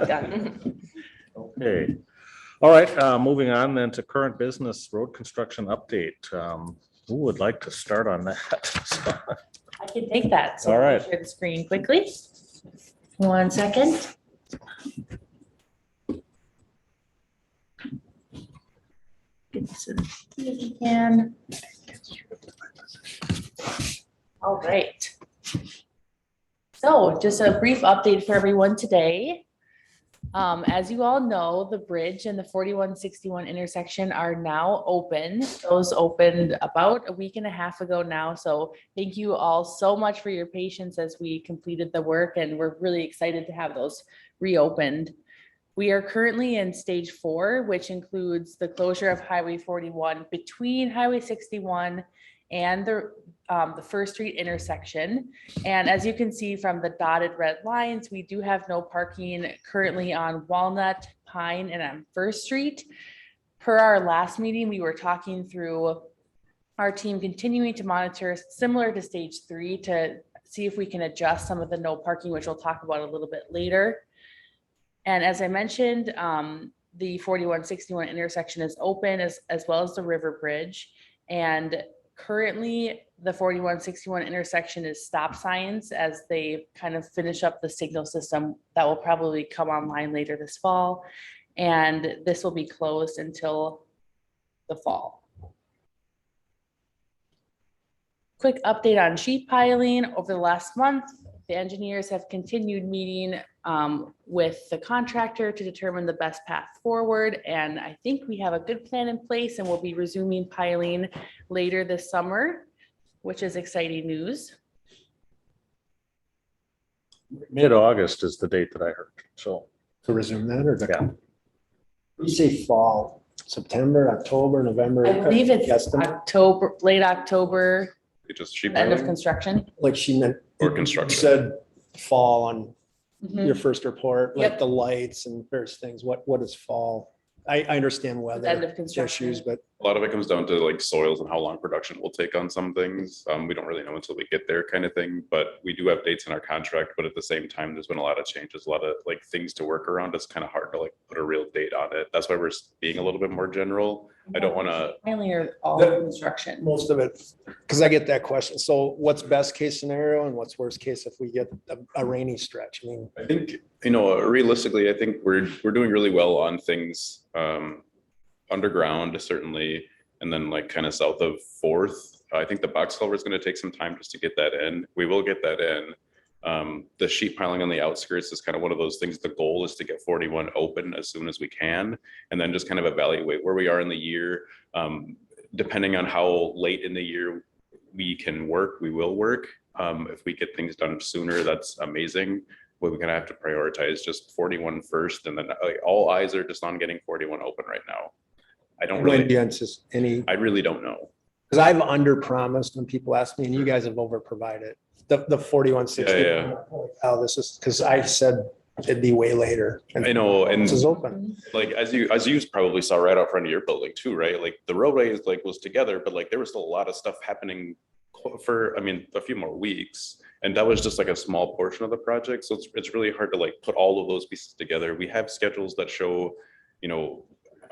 Done. Okay. All right, moving on then to current business road construction update. Who would like to start on that? I can take that. So All let me right. share the screen quickly. 1 second. Get this in if you can. All right. So just a brief update for everyone today. As you all know, the bridge and the 4161 intersection are now open. Those opened about a week and a half ago now. So thank you all so much for your patience as we completed the work, and we're really excited to have those reopened. We are currently in stage 4, which includes the closure of Highway 41 between Highway 61 and the First Street intersection. And as you can see from the dotted red lines, we do have no parking currently on Walnut, Pine, and on First Street. Per our last meeting, we were talking through our team continuing to monitor similar to stage 3 to see if we can adjust some of the no parking, which we'll talk about a little bit later. And as I mentioned, the 4161 intersection is open as well as the River Bridge. And currently, the 4161 intersection is stop signs as they kind of finish up the signal system that will probably come online later this fall. And this will be closed until the fall. Quick update on sheet piling. Over the last month, the engineers have continued meeting with the contractor to determine the best path forward. And I think we have a good plan in place, and we'll be resuming piling later this summer, which is exciting news. Mid-August is the date that I heard. So To resume that, or? Yeah. You say fall, September, October, November? I believe it's Estimate? October, late October, It just sheet end of piling construction. Like she meant. or you construction. Said fall on Mhm. your first report, like Yep. the lights and various things. What is fall? I understand End weather of construction. issues, but A lot of it comes down to like soils and how long production will take on some things. We don't really know until we get there kind of thing, but we do have dates in our contract, but at the same time, there's been a lot of changes, a lot of like things to work around. It's kind of hard to like put a real date on it. That's why we're being a little bit more general. I don't want to, Piling or all Yeah. construction. most of it, because I get that question. So what's best case scenario and what's worst case if we get a rainy stretch? I mean, I think, realistically, I think we're doing really well on things underground, certainly. And then like kind of south of 4th, I think the box culvert is going to take some time just to get that in. We will get that in. The sheet piling on the outskirts is kind of one of those things. The goal is to get 41 open as soon as we can, and then just kind of evaluate where we are in the year. Depending on how late in the year we can work, we will work. If we get things done sooner, that's amazing. We're going to have to prioritize just 41 first, and then all eyes are just on getting 41 open right now. I don't when do really, you anticipate any, I really don't know. because I've under promised when people ask me and you guys have over provided the 4160. Yeah. How this is, because I said it'd be way later. And I know, and this is open. like as you probably saw right out front of your building too, right? Like the roadway is like was together, but like there was still a lot of stuff happening for a few more weeks, and that was just like a small portion of the project. So it's really hard to like put all of those pieces together. We have schedules that show,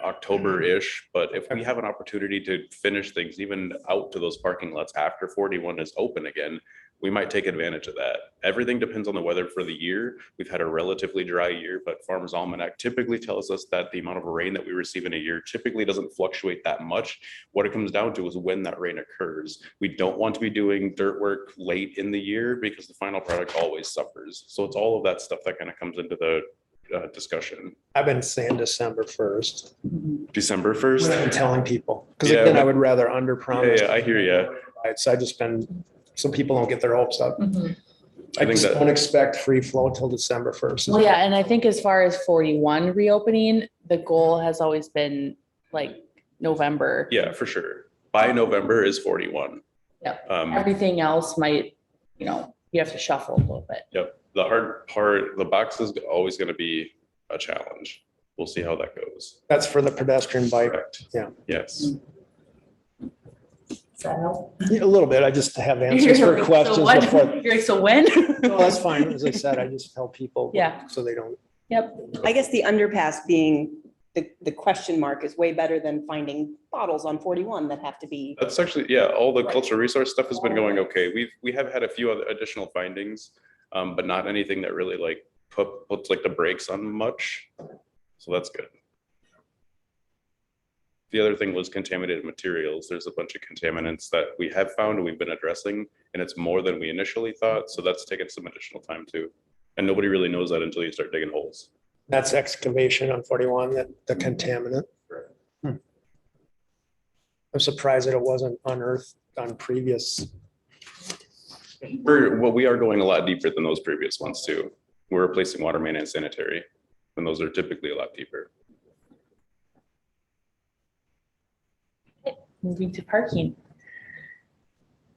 October-ish, but if we have an opportunity to finish things even out to those parking lots after 41 is open again, we might take advantage of that. Everything depends on the weather for the year. We've had a relatively dry year, but Farmers Almanac typically tells us that the amount of rain that we receive in a year typically doesn't fluctuate that much. What it comes down to is when that rain occurs. We don't want to be doing dirt work late in the year because the final product always suffers. So it's all of that stuff that kind of comes into the discussion. I've been saying December 1st. December 1st. I'm telling people, because Yeah, again, I but- would rather under promise. Yeah, I hear you. So I just been, so people don't get their hopes up. Mhm. I I think just that- don't expect free flow till December 1st. Well, yeah, and I think as far as 41 reopening, the goal has always been like November. Yeah, for sure. By November is 41. Yep. Um, Everything else might, you have to shuffle a little bit. Yep. The hard part, the box is always going to be a challenge. We'll see how that goes. That's for the pedestrian bike. Correct. Yeah. Yes. Does that help? Yeah, a little bit. I just have answers You're for like, questions so what? before. You're like, so when? No, that's fine. As I said, I just tell people. Yeah. So they don't. Yep. I guess the underpass being the question mark is way better than finding bottles on 41 that have to be. That's actually, yeah, all the Right. cultural resource stuff has been going okay. We have had a few other additional findings, but not anything that really like puts like the brakes on much. So that's good. The other thing was contaminated materials. There's a bunch of contaminants that we have found and we've been addressing, and it's more than we initially thought. So that's taken some additional time too. And nobody really knows that until you start digging holes. That's excavation on 41, that the contaminant. I'm surprised that it wasn't unearthed on previous. We are going a lot deeper than those previous ones too. We're replacing water main and sanitary, and those are typically a lot deeper. Moving to parking.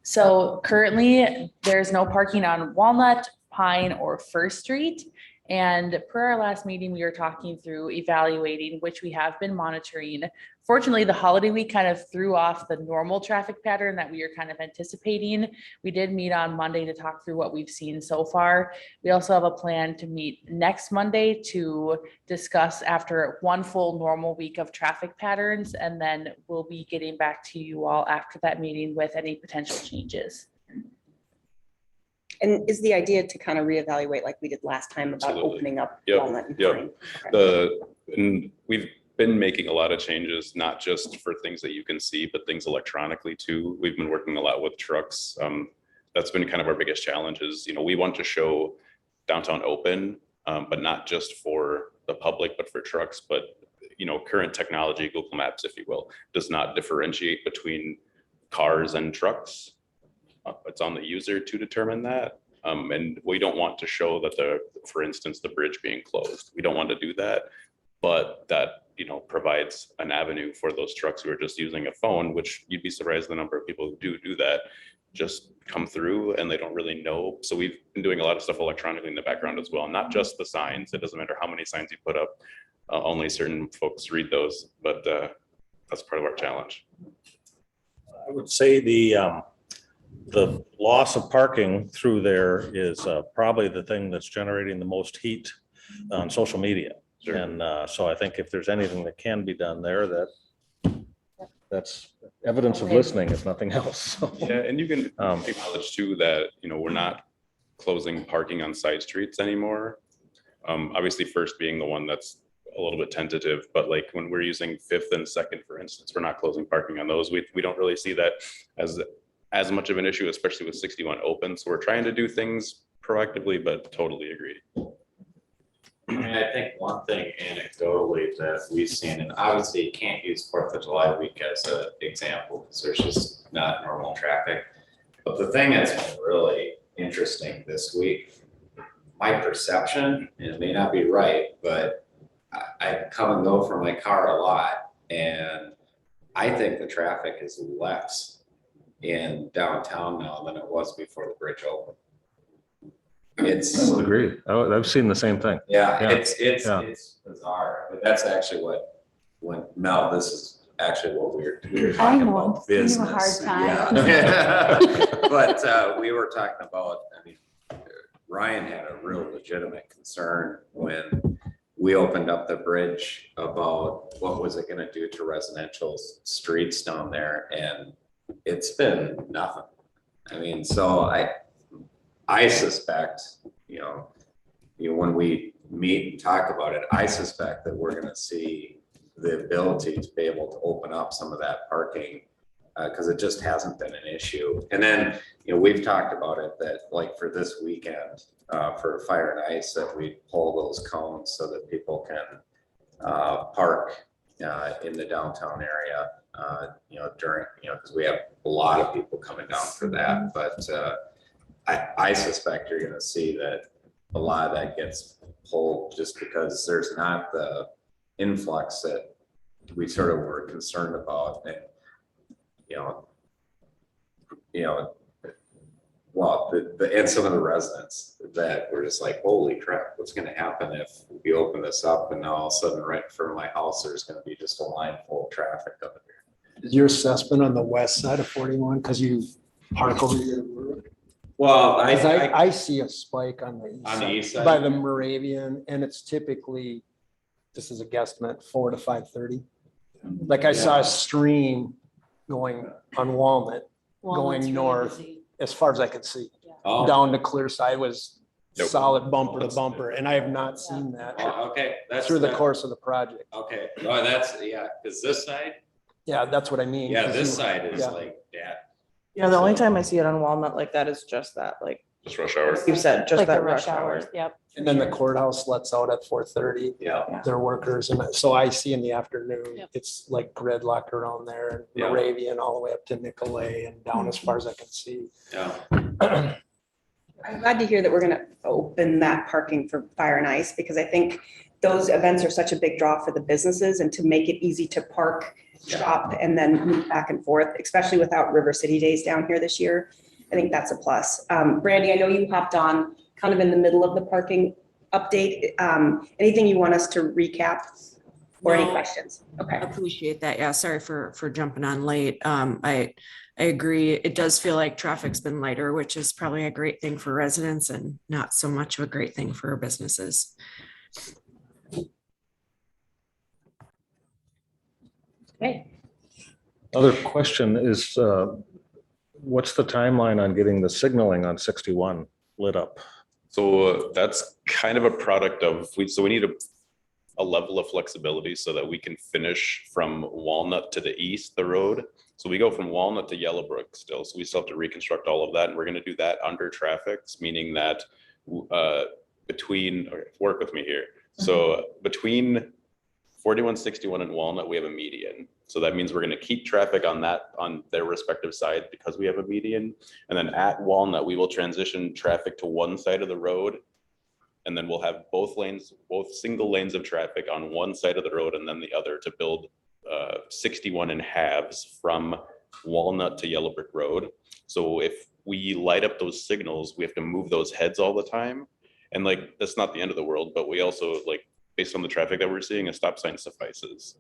So currently, there's no parking on Walnut, Pine, or First Street. And per our last meeting, we were talking through evaluating, which we have been monitoring. Fortunately, the holiday week kind of threw off the normal traffic pattern that we were kind of anticipating. We did meet on Monday to talk through what we've seen so far. We also have a plan to meet next Monday to discuss after one full normal week of traffic patterns, and then we'll be getting back to you all after that meeting with any potential changes. And is the idea to kind of reevaluate like we did last time about Absolutely. opening up Yep, Walnut and yep. Pine? Okay. And we've been making a lot of changes, not just for things that you can see, but things electronically too. We've been working a lot with trucks. That's been kind of our biggest challenge is, we want to show downtown open, but not just for the public, but for trucks. But, current technology, Google Maps, if you will, does not differentiate between cars and trucks. It's on the user to determine that. And we don't want to show that for instance, the bridge being closed. We don't want to do that, but that, provides an avenue for those trucks who are just using a phone, which you'd be surprised the number of people who do that, just come through and they don't really know. So we've been doing a lot of stuff electronically in the background as well, not just the signs. It doesn't matter how many signs you put up. Only certain folks read those, but that's part of our challenge. I would say the loss of parking through there is probably the thing that's generating the most heat on social media. Sure. And so I think if there's anything that can be done there, that's evidence of listening, if nothing else. So, Yeah, and you can acknowledge too that, we're not closing parking on side streets anymore. Obviously First being the one that's a little bit tentative, but like when we're using Fifth and Second, for instance, we're not closing parking on those. We don't really see that as much of an issue, especially with 61 open. So we're trying to do things proactively, but totally agree. I mean, I think one thing anecdotally that we've seen, and obviously you can't use 4th of July week as an example, because there's just not normal traffic. But the thing that's been really interesting this week, my perception, and it may not be right, but I come and go from my car a lot, and I think the traffic is less in downtown now than it was before the bridge opened. It's I would agree. I've seen the same thing. yeah, Yeah, it's bizarre, but that's actually when Mel, this is actually what we were I talking know, about I'm giving you a hard business. time. Yeah. But we were talking about, Ryan had a real legitimate concern when we opened up the bridge about what was it gonna do to residential streets down there, and it's been nothing. So I suspect, when we meet and talk about it, I suspect that we're gonna see the ability to be able to open up some of that parking because it just hasn't been an issue. And then, we've talked about it that like for this weekend, for Fire and Ice, that we pull those cones so that people can park in the downtown area, during, because we have a lot of people coming down for that. But I suspect you're going to see that a lot of that gets pulled just because there's not the influx that we sort of were concerned about. And, and some of the residents that were just like, holy crap, what's going to happen if we open this up and now all of a sudden right in front of my house, there's going to be just a line full of traffic up here. Is your assessment on the west side of 41? Because you park over here. Well, Because I see a spike on the On the east side? by the Moravian, and it's typically, this is a guesstimate, 4 to 5:30. Like I saw a stream going on Walnut, going north as far as I could see. Oh, Down to Clearside was Nope. solid bumper to bumper, and I have not seen that oh, okay, that's. through the that- course of the project. Okay, oh, that's, yeah, because this side, Yeah, that's what I mean. yeah, 'cause this you- side is yeah. like that. Yeah, the only time I see it on Walnut like that is just that, like Just rush hour. you said, just Like the that rush hour. Yep. And then the courthouse lets out at 4:30. Yeah. Their workers, and so I see in the afternoon, Yep. it's like gridlock around there, and Yeah. Moravian all the way up to Nicolay and down as far as I can see. Yeah. I'm glad to hear that we're gonna open that parking for fire and ice, because I think those events are such a big draw for the businesses, and to make it easy to park, shop, and then move back and forth, especially without River City Days down here this year. I think that's a plus. Brandy, I know you hopped on kind of in the middle of the parking update. Anything you want us to recap or any No. questions? Okay. Appreciate that. Yeah, sorry for jumping on late. I agree. It does feel like traffic's been lighter, which is probably a great thing for residents and not so much of a great thing for businesses. Okay. Other question is, what's the timeline on getting the signaling on 61 lit up? So that's kind of a product of, so we need a level of flexibility so that we can finish from Walnut to the east, the road. So we go from Walnut to Yellowbrook still, so we still have to reconstruct all of that, and we're gonna do that under traffics, meaning that between, or work with me here. So between 4161 and Walnut, we have a median. So that means we're gonna keep traffic on that, on their respective side because we have a median. And then at Walnut, we will transition traffic to one side of the road. And then we'll have both lanes, both single lanes of traffic on one side of the road and then the other to build 61 in halves from Walnut to Yellowbrick Road. So if we light up those signals, we have to move those heads all the time. And like, that's not the end of the world, but we also, like, based on the traffic that we're seeing, a stop sign suffices.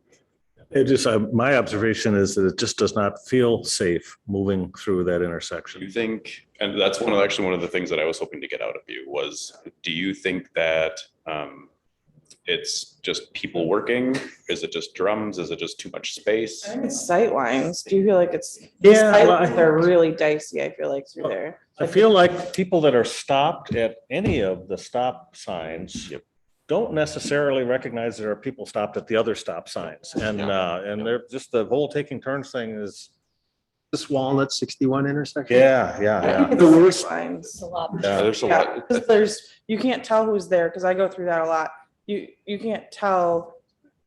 It just, my observation is that it just does not feel safe moving through that Do intersection. you think, and that's actually one of the things that I was hoping to get out of you was, do you think that it's just people working? Is it just drums? Is it just too much space? I think it's sight lines. Do you feel like it's? Yeah, sight well, lines are really dicey, I feel like, through there. I feel like people that are stopped at any of the stop signs don't necessarily recognize there are people stopped at the other stop signs. And they're just, the whole taking turns thing is, This Walnut 61 intersection. yeah. The worst lines. It's a lot. Yeah. There's a Yeah, lot. because you can't tell who's there, because I go through that a lot. You can't tell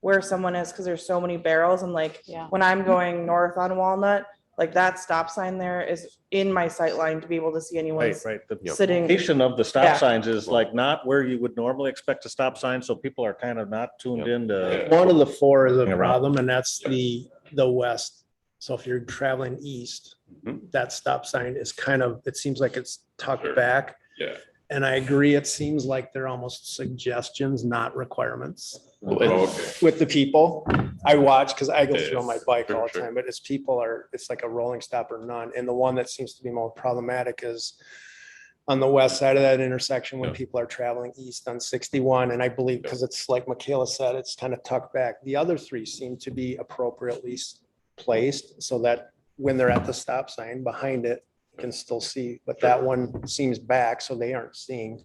where someone is because there's so many barrels, and like Yeah. when I'm going north on Walnut, like that stop sign there is in my sight line to be able to see anyone Right. The sitting. location of the Yeah. stop signs is like not where you would normally expect a stop sign, so people are kind of not tuned in to. One of the four is a Around. problem, and that's the west. So if you're traveling east, Mhm. that stop sign is kind of, it seems like it's tucked Sure. back. Yeah. And I agree, it seems like they're almost suggestions, not requirements Oh, okay. with the people. I watch, because I go through on my bike all the Sure. time, but it's people are, it's like a rolling stop or none. And the one that seems to be more problematic is on the west side of that intersection when Yeah. people are traveling east on 61. And I believe, because it's like Michaela said, it's kind of tucked back. The other three seem to be appropriately placed so that when they're at the stop sign behind it, you can still see, but that one seems back, so they aren't seeing.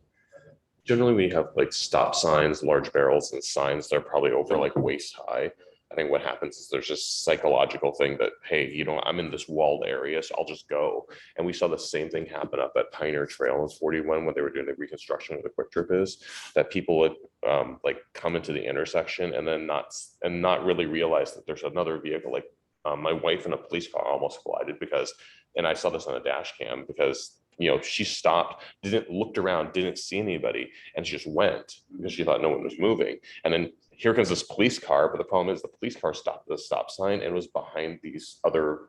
Generally, we have like stop signs, large barrels and signs. They're probably over like waist high. I think what happens is there's just psychological thing that, hey, I'm in this walled area, so I'll just go. And we saw the same thing happen up at Pioneer Trail in 41 when they were doing the reconstruction where the Quick Trip is, that people would like come into the intersection and then not really realize that there's another vehicle. Like my wife in a police car almost collided and I saw this on a dash cam because she stopped, looked around, didn't see anybody, and she just went because she thought no one was moving. And then here comes this police car, but the problem is the police car stopped at the stop sign and was behind these other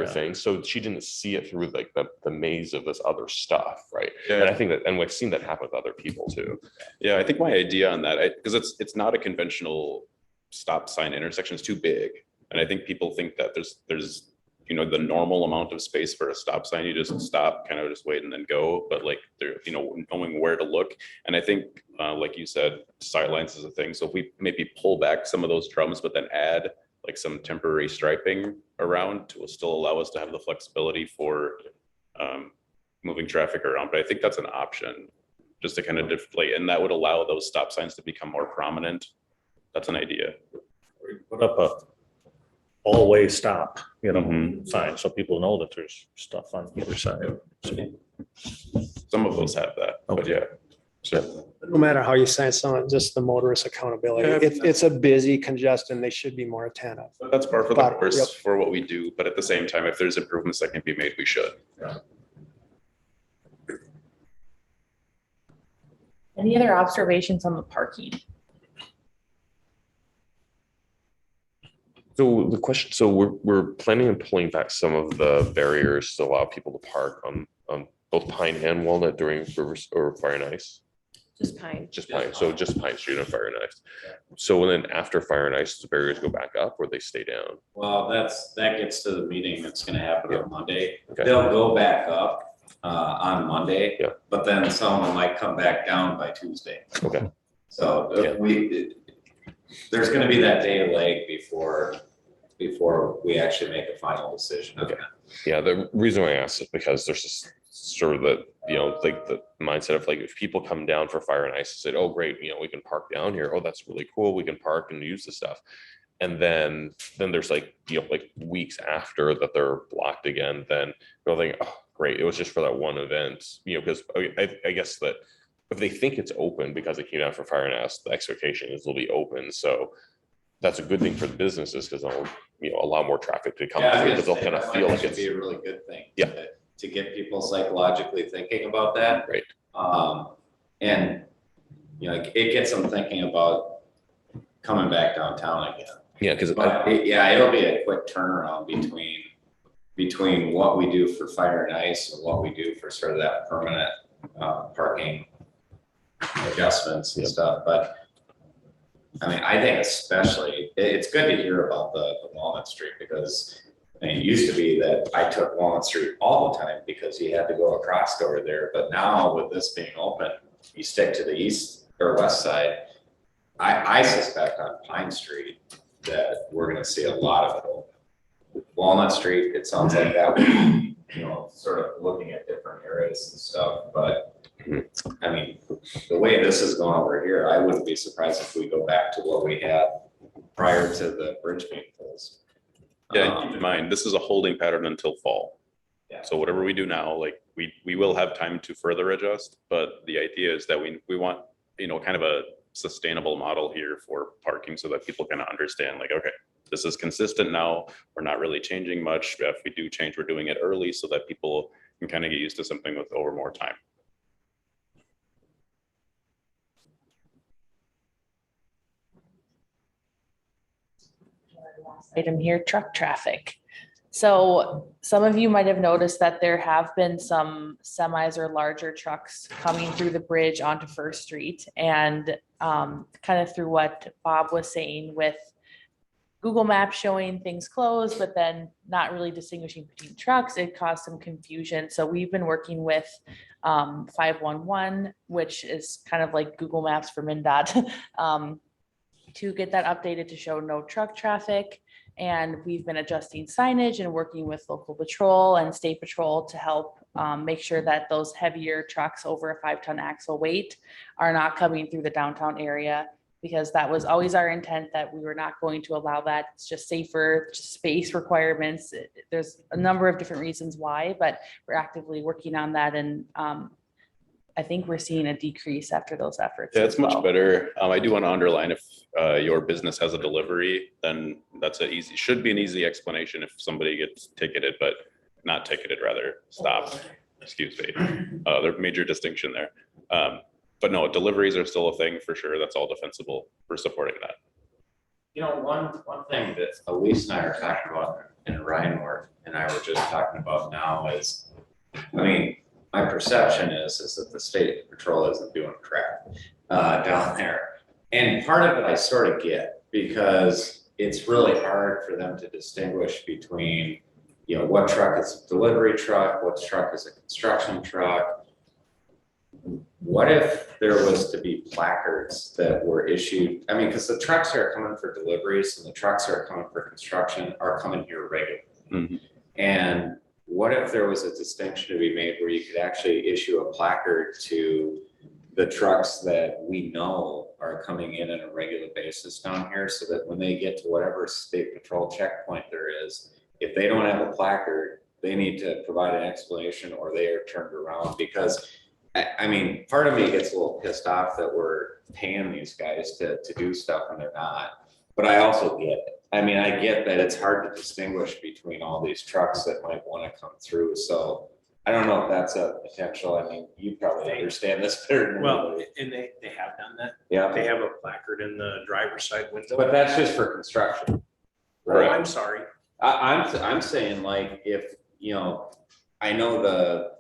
things. So she didn't see it through like the maze of this other stuff, right? Yeah. And I think that, and we've seen that happen with other people too. Yeah, I think my idea on that, because it's not a conventional stop sign intersection, it's too big. And I think people think that there's, you know, the normal amount of space for a stop sign, you just stop, kind of just wait and then go, but like there, you know, knowing where to look. And I think, like you said, sightlines is a thing. So if we maybe pull back some of those drums, but then add like some temporary striping around to still allow us to have the flexibility for moving traffic around. But I think that's an option, just to kind of deflate, and that would allow those stop signs to become more prominent. That's an idea. Put up a all-way stop, you know, Mhm. sign, so people know that there's stuff on either side. So, Some of those have that, but yeah. So, No matter how you sign someone, just the motorist accountability. Yeah, It's a busy congestion. They should be more attentive. but that's par for the Yep. course for what we do, but at the same time, if there's improvements that can be made, we should. Any other observations on the parking? So the question, so we're planning on pulling back some of the barriers to allow people to park on both Pine and Walnut during Rivers or Fire and Ice. Just Pine. Just Pine, so just Pine Street and Fire and Ice. So then after Fire and Ice, the barriers go back up or they stay down? Well, that gets to the meeting that's gonna happen on Monday. Okay. They'll go back up on Monday. Yeah. But then someone might come back down by Tuesday. Okay. So Yeah. there's gonna be that day lag before we actually make a final decision. on Okay. that. Yeah, the reason why I asked is because there's just sort of the, you know, like the mindset of like, if people come down for Fire and Ice and said, oh, great, you know, we can park down here. Oh, that's really cool. We can park and use the stuff. And then there's like, you know, like weeks after that they're blocked again, then they'll think, oh, great, it was just for that one event, you know, because I guess that if they think it's open because they came down for Fire and Ice, the expectation is they'll be open. So that's a good thing for the businesses because they'll, you know, allow more traffic to come Yeah, I through was because they'll gonna kind say, of that feel might like actually it's, be a really good thing. Yeah. To get people psychologically thinking about that. Right. And, you know, it gets them thinking about coming back downtown again. yeah, because But it'll be a quick turnaround between what we do for Fire and Ice and what we do for sort of that permanent parking adjustments and Yep. stuff. But I mean, I think especially, it's good to hear about the Walnut Street because I mean, it used to be that I took Walnut Street all the time because you had to go across over there. But now with this being open, you stick to the east or west side. I suspect on Pine Street that we're gonna see a lot of it open. Walnut Street, it sounds like that would be, you know, sort of looking at different areas and stuff, but I mean, the way this is going over here, I wouldn't be surprised if we go back to what we had prior to the bridge being closed. Yeah, and keep in mind, this is a holding pattern until fall. Yeah. So whatever we do now, like we will have time to further adjust, but the idea is that we want, you know, kind of a sustainable model here for parking so that people kind of understand like, okay, this is consistent now. We're not really changing much. If we do change, we're doing it early so that people can kind of get used to something with over more time. Item here, truck traffic. So some of you might have noticed that there have been some semis or larger trucks coming through the bridge onto First Street. And kind of through what Bob was saying with Google Maps showing things closed, but then not really distinguishing between trucks, it caused some confusion. So we've been working with 511, which is kind of like Google Maps for MnDOT, to get that updated to show no truck traffic. And we've been adjusting signage and working with local patrol and state patrol to help make sure that those heavier trucks over a 5-ton axle weight are not coming through the downtown area, because that was always our intent, that we were not going to allow that. It's just safer, just space requirements. There's a number of different reasons why, but we're actively working on that. And I think we're seeing a decrease after those efforts. Yeah, as it's much well. better. I do want to underline, if your business has a delivery, then that's should be an easy explanation if somebody gets ticketed, but not ticketed, rather stopped. Excuse me. There's major distinction there. But no, deliveries are still a thing for sure. That's all defensible. We're supporting that. You know, one thing that Elise and I are talking about, and Ryan and I were just talking about now is, I mean, my perception is that the state patrol isn't doing crap down there. And part of it I sort of get, because it's really hard for them to distinguish between, you know, what truck is a delivery truck, what truck is a construction truck. What if there was to be placards that were issued? I mean, because the trucks that are coming for deliveries and the trucks that are coming for construction are coming here regularly. Mhm. And what if there was a distinction to be made where you could actually issue a placard to the trucks that we know are coming in on a regular basis down here, so that when they get to whatever state patrol checkpoint there is, if they don't have a placard, they need to provide an explanation or they are turned around? Because I mean, part of me gets a little pissed off that we're paying these guys to do stuff and they're not, but I also get it. I mean, I get that it's hard to distinguish between all these trucks that might want to come through, so I don't know if that's a potential. I mean, you probably understand this better than Well, anybody. and they have done that. Yeah, They have a placard in the driver's side window. but that's just for construction. Oh, Right? I'm sorry. I'm saying like, if, you know, I know the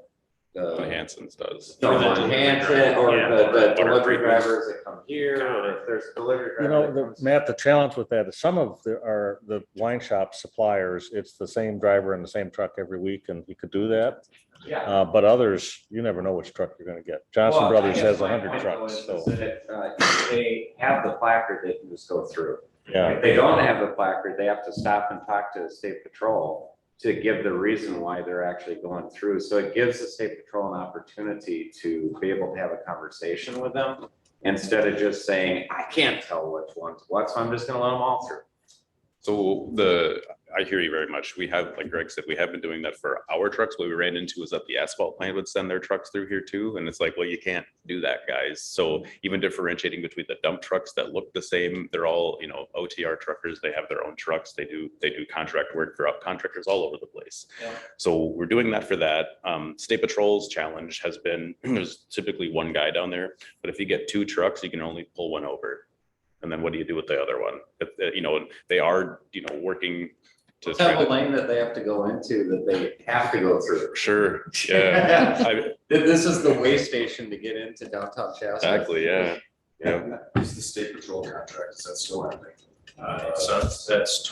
Hanson's does. No, the Hanson or yeah, the delivery Butterfree. drivers that come here, or if there's a delivery You driver. know, that comes- Matt, the challenge with that is some of the wine shop suppliers, it's the same driver in the same truck every week, and you could do that. Yeah. But others, you never know which truck you're gonna get. Johnson Well, I Brothers guess has my 100 point trucks, was so, is that, if they have the placard, they can just go through. yeah. If they don't have the placard, they have to stop and talk to the state patrol to give the reason why they're actually going through. So it gives the state patrol an opportunity to be able to have a conversation with them instead of just saying, I can't tell which one's what, so I'm just gonna let them all through. So I hear you very much. We have, like Greg said, we have been doing that for our trucks. What we ran into was that the asphalt plant would send their trucks through here too. And it's like, well, you can't do that, guys. So even differentiating between the dump trucks that look the same, they're all, you know, OTR truckers. They have their own trucks. They do contract work for contractors all over the place. Yeah. So we're doing that for that. State Patrol's challenge has been, there's typically one guy down there, but if you get two trucks, you can only pull one over. And then what do you do with the other one? You know, they are, you know, working to try Tell the to. lane that they have to go into that they have to go through. Sure, yeah. This is the way station to get into downtown Chaska. Exactly, yeah. Yeah. Is the state patrol contract, is that still happening? So that's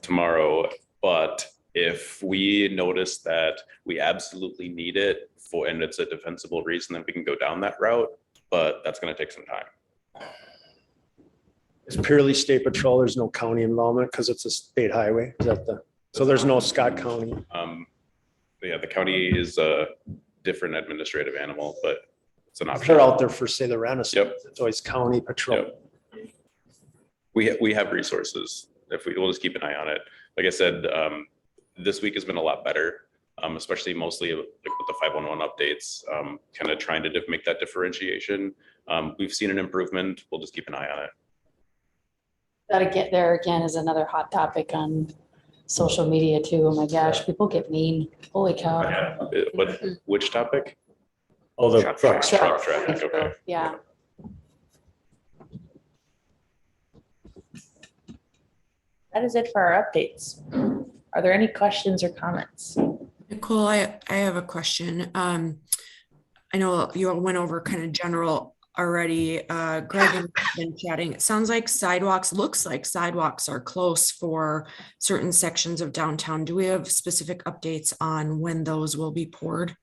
Tomorrow, but if we notice that we absolutely need it and it's a defensible reason, then we can go down that route, but that's gonna take some time. It's purely state patrol. There's no county involvement because it's a state highway. Is that so there's no Scott County. Yeah, the county is a different administrative animal, but it's an option. They're out there for, say, the Renaissance. Yep. It's always county patrol. Yep. We have resources. We'll just keep an eye on it. Like I said, this week has been a lot better, especially mostly like with the 511 updates, kind of trying to make that differentiation. We've seen an improvement. We'll just keep an eye on it. Gotta get there again is another hot topic on social media too. Oh my gosh, people get mean. Holy cow. Which topic? Oh, the Truck trucks. traffic, okay. Yeah. That is it for our updates. Are there any questions or comments? Nicole, I have a question. I know you all went over kind of general already. Greg and I have been chatting. It sounds like looks like sidewalks are close for certain sections of downtown. Do we have specific updates on when those will be poured?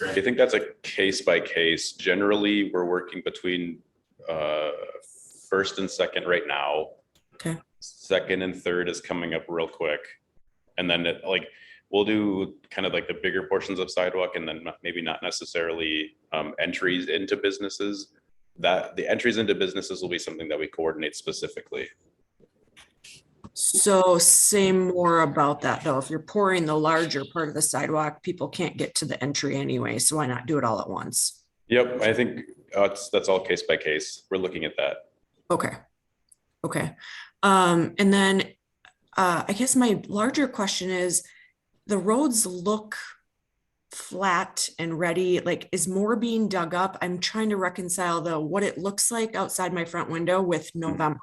I think that's a case by case. Generally, we're working between first and second right now. Okay. Second and third is coming up real quick. And then we'll do kind of like the bigger portions of sidewalk and then maybe not necessarily entries into businesses. That the entries into businesses will be something that we coordinate specifically. So say more about that though. If you're pouring the larger part of the sidewalk, people can't get to the entry anyway. So why not do it all at once? Yep, I think that's all case by case. We're looking at that. Okay. Okay. And then I guess my larger question is, the roads look flat and ready. Like, is more being dug up? I'm trying to reconcile what it looks like outside my front window with November.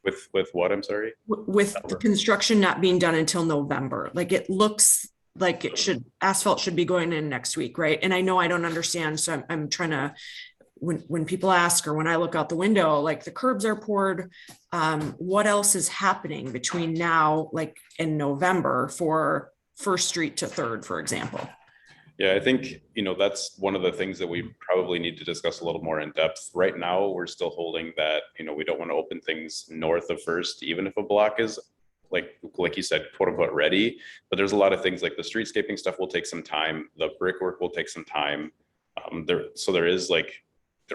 With what, I'm sorry? With the construction not being done until November. Like, it looks like asphalt should be going in next week, right? And I know I don't understand, so I'm trying to when people ask, or when I look out the window, like the curbs are poured, what else is happening between now, like in November for First Street to Third, for example? Yeah, I think, that's one of the things that we probably need to discuss a little more in depth. Right now, we're still holding that, we don't want to open things north of First, even if a block is like you said, quote unquote, ready. But there's a lot of things like the streetscaping stuff will take some time. The brickwork will take some time. There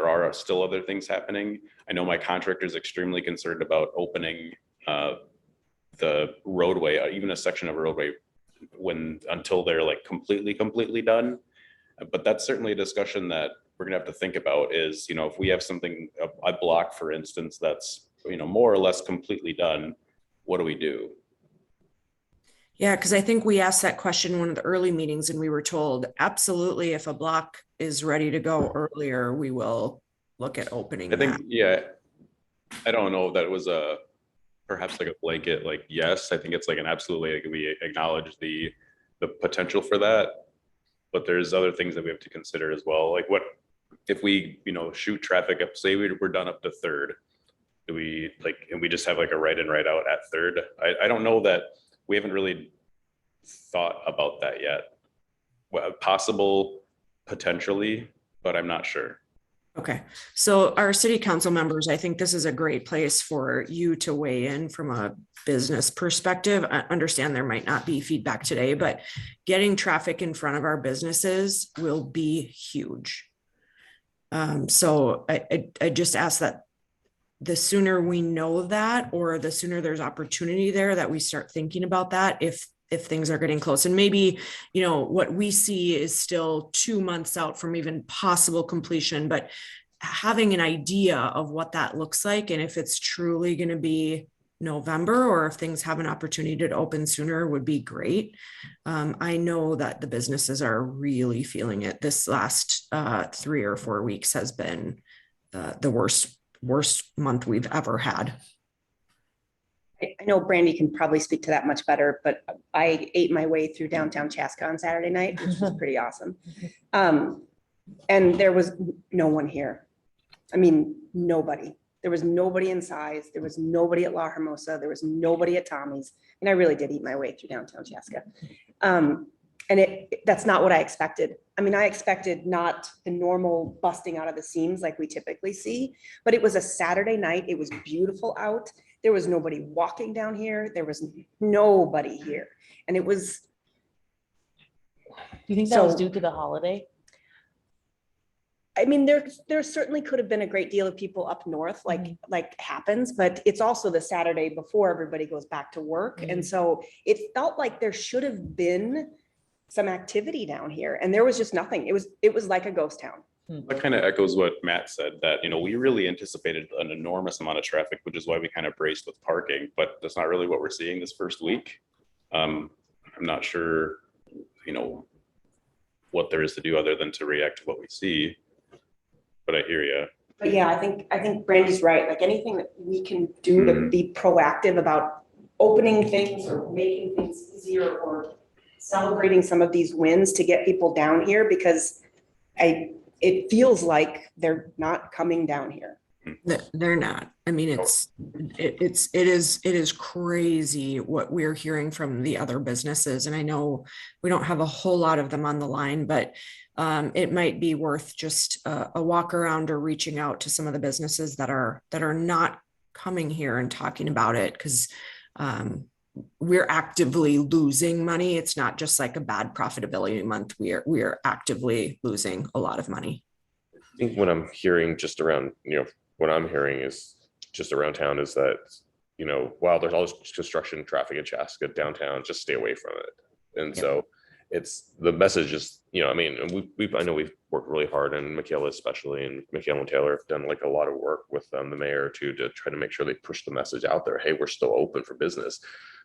are still other things happening. I know my contractor is extremely concerned about opening the roadway, even a section of a roadway until they're like completely done. But that's certainly a discussion that we're gonna have to think about is, if we have something, a block, for instance, that's, more or less completely done, what do we do? Yeah, because I think we asked that question in one of the early meetings and we were told, absolutely, if a block is ready to go earlier, we will look at opening I think, that. yeah, I don't know if that was perhaps like a blanket, like, yes, I think it's like an absolutely, like, we acknowledge the potential for that, but there's other things that we have to consider as well. Like what, if we, shoot traffic up, say we're done up to Third, do we and we just have like a right in, right out at Third? I don't know that we haven't really thought about that yet. Well, possible, potentially, but I'm not sure. Okay, so our city council members, I think this is a great place for you to weigh in from a business perspective. I understand there might not be feedback today, but getting traffic in front of our businesses will be huge. So I just ask that the sooner we know that, or the sooner there's opportunity there, that we start thinking about that if things are getting close. And maybe, what we see is still 2 months out from even possible completion, but having an idea of what that looks like, and if it's truly going to be November, or if things have an opportunity to open sooner, would be great. I know that the businesses are really feeling it. This last 3 or 4 weeks has been the worst month we've ever had. I know Brandy can probably speak to that much better, but I ate my way through downtown Chaska on Saturday night, which was pretty awesome. And there was no one here. I mean, nobody. There was nobody in Size. There was nobody at La Hermosa. There was nobody at Tommy's. And I really did eat my way through downtown Chaska. And that's not what I expected. I mean, I expected not the normal busting out of the seams like we typically see, but it was a Saturday night. It was beautiful out. There was nobody walking down here. There was nobody here. And it was. Do you think that was So- due to the holiday? I mean, there certainly could have been a great deal of people up north, like happens, but it's also the Saturday before everybody goes back to work. And so it felt like there should have been some activity down here, and there was just nothing. It was like a ghost town. That kind of echoes what Matt said, that, we really anticipated an enormous amount of traffic, which is why we kind of braced with parking, but that's not really what we're seeing this first week. I'm not sure, what there is to do other than to react to what we see. But I hear you. But yeah, I think Brandy's right. Like anything that we can do to be proactive about opening things or making things easier or celebrating some of these wins to get people down here, because it feels like they're not coming down here. They're not. I mean, it is crazy what we're hearing from the other businesses. And I know we don't have a whole lot of them on the line, but it might be worth just a walk around or reaching out to some of the businesses that are not coming here and talking about it, because we're actively losing money. It's not just like a bad profitability month. We are actively losing a lot of money. I think what I'm hearing just around, what I'm hearing is just around town is that, while there's all this construction traffic in Chaska downtown, just stay away from it. And so it's the message is, I mean, I know we've worked really hard, and Michaela especially, and Michaela and Taylor have done like a lot of work with the mayor too, to try to make sure they push the message out there. Hey, we're still open for business,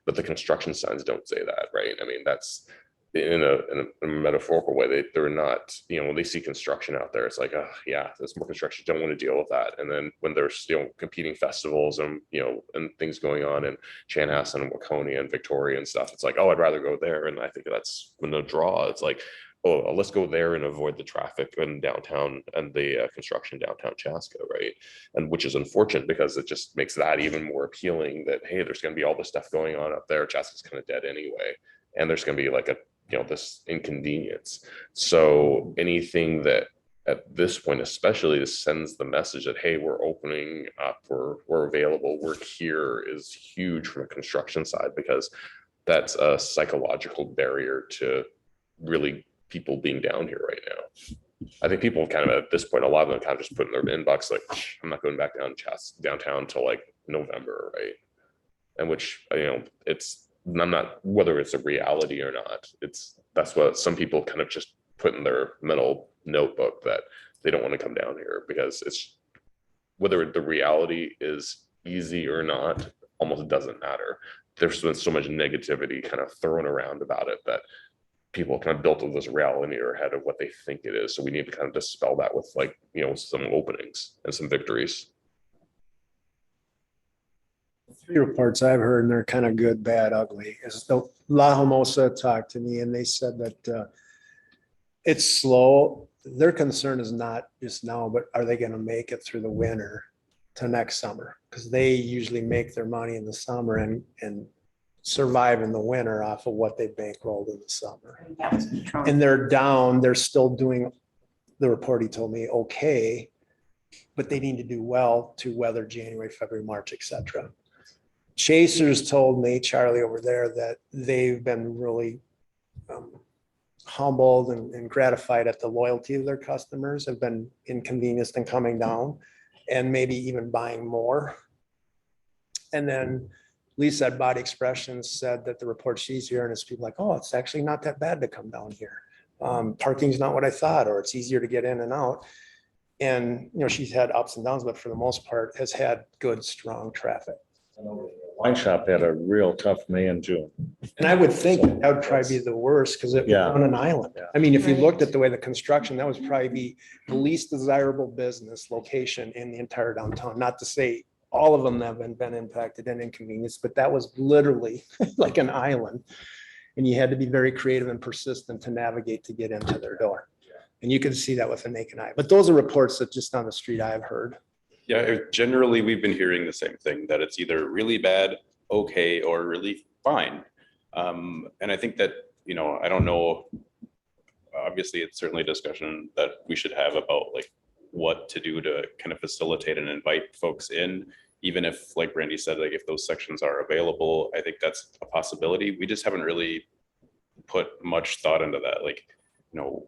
but the construction signs don't say that, right? I mean, that's in a metaphorical way. They're not, when they see construction out there, it's like, oh yeah, there's more construction, don't want to deal with that. And then when there's competing festivals and and things going on in Chanhassen and Waconia and Victoria and stuff, it's like, oh, I'd rather go there. And I think that's when the draw, it's like, oh, let's go there and avoid the traffic in downtown and the construction downtown Chaska, right? And which is unfortunate because it just makes that even more appealing that, hey, there's going to be all this stuff going on up there. Chaska's kind of dead anyway. And there's going to be like a, this inconvenience. So anything that at this point, especially, sends the message that, hey, we're opening up, we're available, we're here, is huge from a construction side, because that's a psychological barrier to really people being down here right now. I think people kind of at this point, a lot of them kind of just put in their inbox like, I'm not going back downtown until like November, right? And which, it's, I'm not, whether it's a reality or not, that's what some people kind of just put in their mental notebook, that they don't want to come down here because it's, whether the reality is easy or not almost doesn't matter. There's been so much negativity kind of thrown around about it that people kind of built this reality in their head of what they think it is. So we need to kind of dispel that with like, some openings and some victories. 3 reports I've heard, and they're kind of good, bad, ugly, is the La Hermosa talked to me and they said that it's slow. Their concern is not just now, but are they going to make it through the winter to next summer? Because they usually make their money in the summer and survive in the winter off of what they bankrolled in the summer. And they're down, they're still doing, the report he told me, okay, but they need to do well to weather January, February, March, etc. Chasers told me, Charlie over there, that they've been really humbled and gratified at the loyalty of their customers, have been inconvenienced and coming down and maybe even buying more. And then Lisa at Body Expressions said that the report she's hearing is people like, oh, it's actually not that bad to come down here. Parking's not what I thought, or it's easier to get in and out. And, she's had ups and downs, but for the most part has had good, strong traffic. Wine shop had a real tough May and June. And I would think that would probably be the worst because it was Yeah. on an island. Yeah. I mean, if you Right. looked at the way the construction, that would probably be the least desirable business location in the entire downtown. Not to say all of them have been impacted and inconvenienced, but that was literally like an island. And you had to be very creative and persistent to navigate to get into their door. And you can see that with the naked eye. But those are reports that just on the street I've heard. Yeah, generally, we've been hearing the same thing, that it's either really bad, okay, or really fine. And I think that, I don't know, obviously, it's certainly a discussion that we should have about like what to do to kind of facilitate and invite folks in, even if, like Brandy said, like if those sections are available. I think that's a possibility. We just haven't really put much thought into that. Like,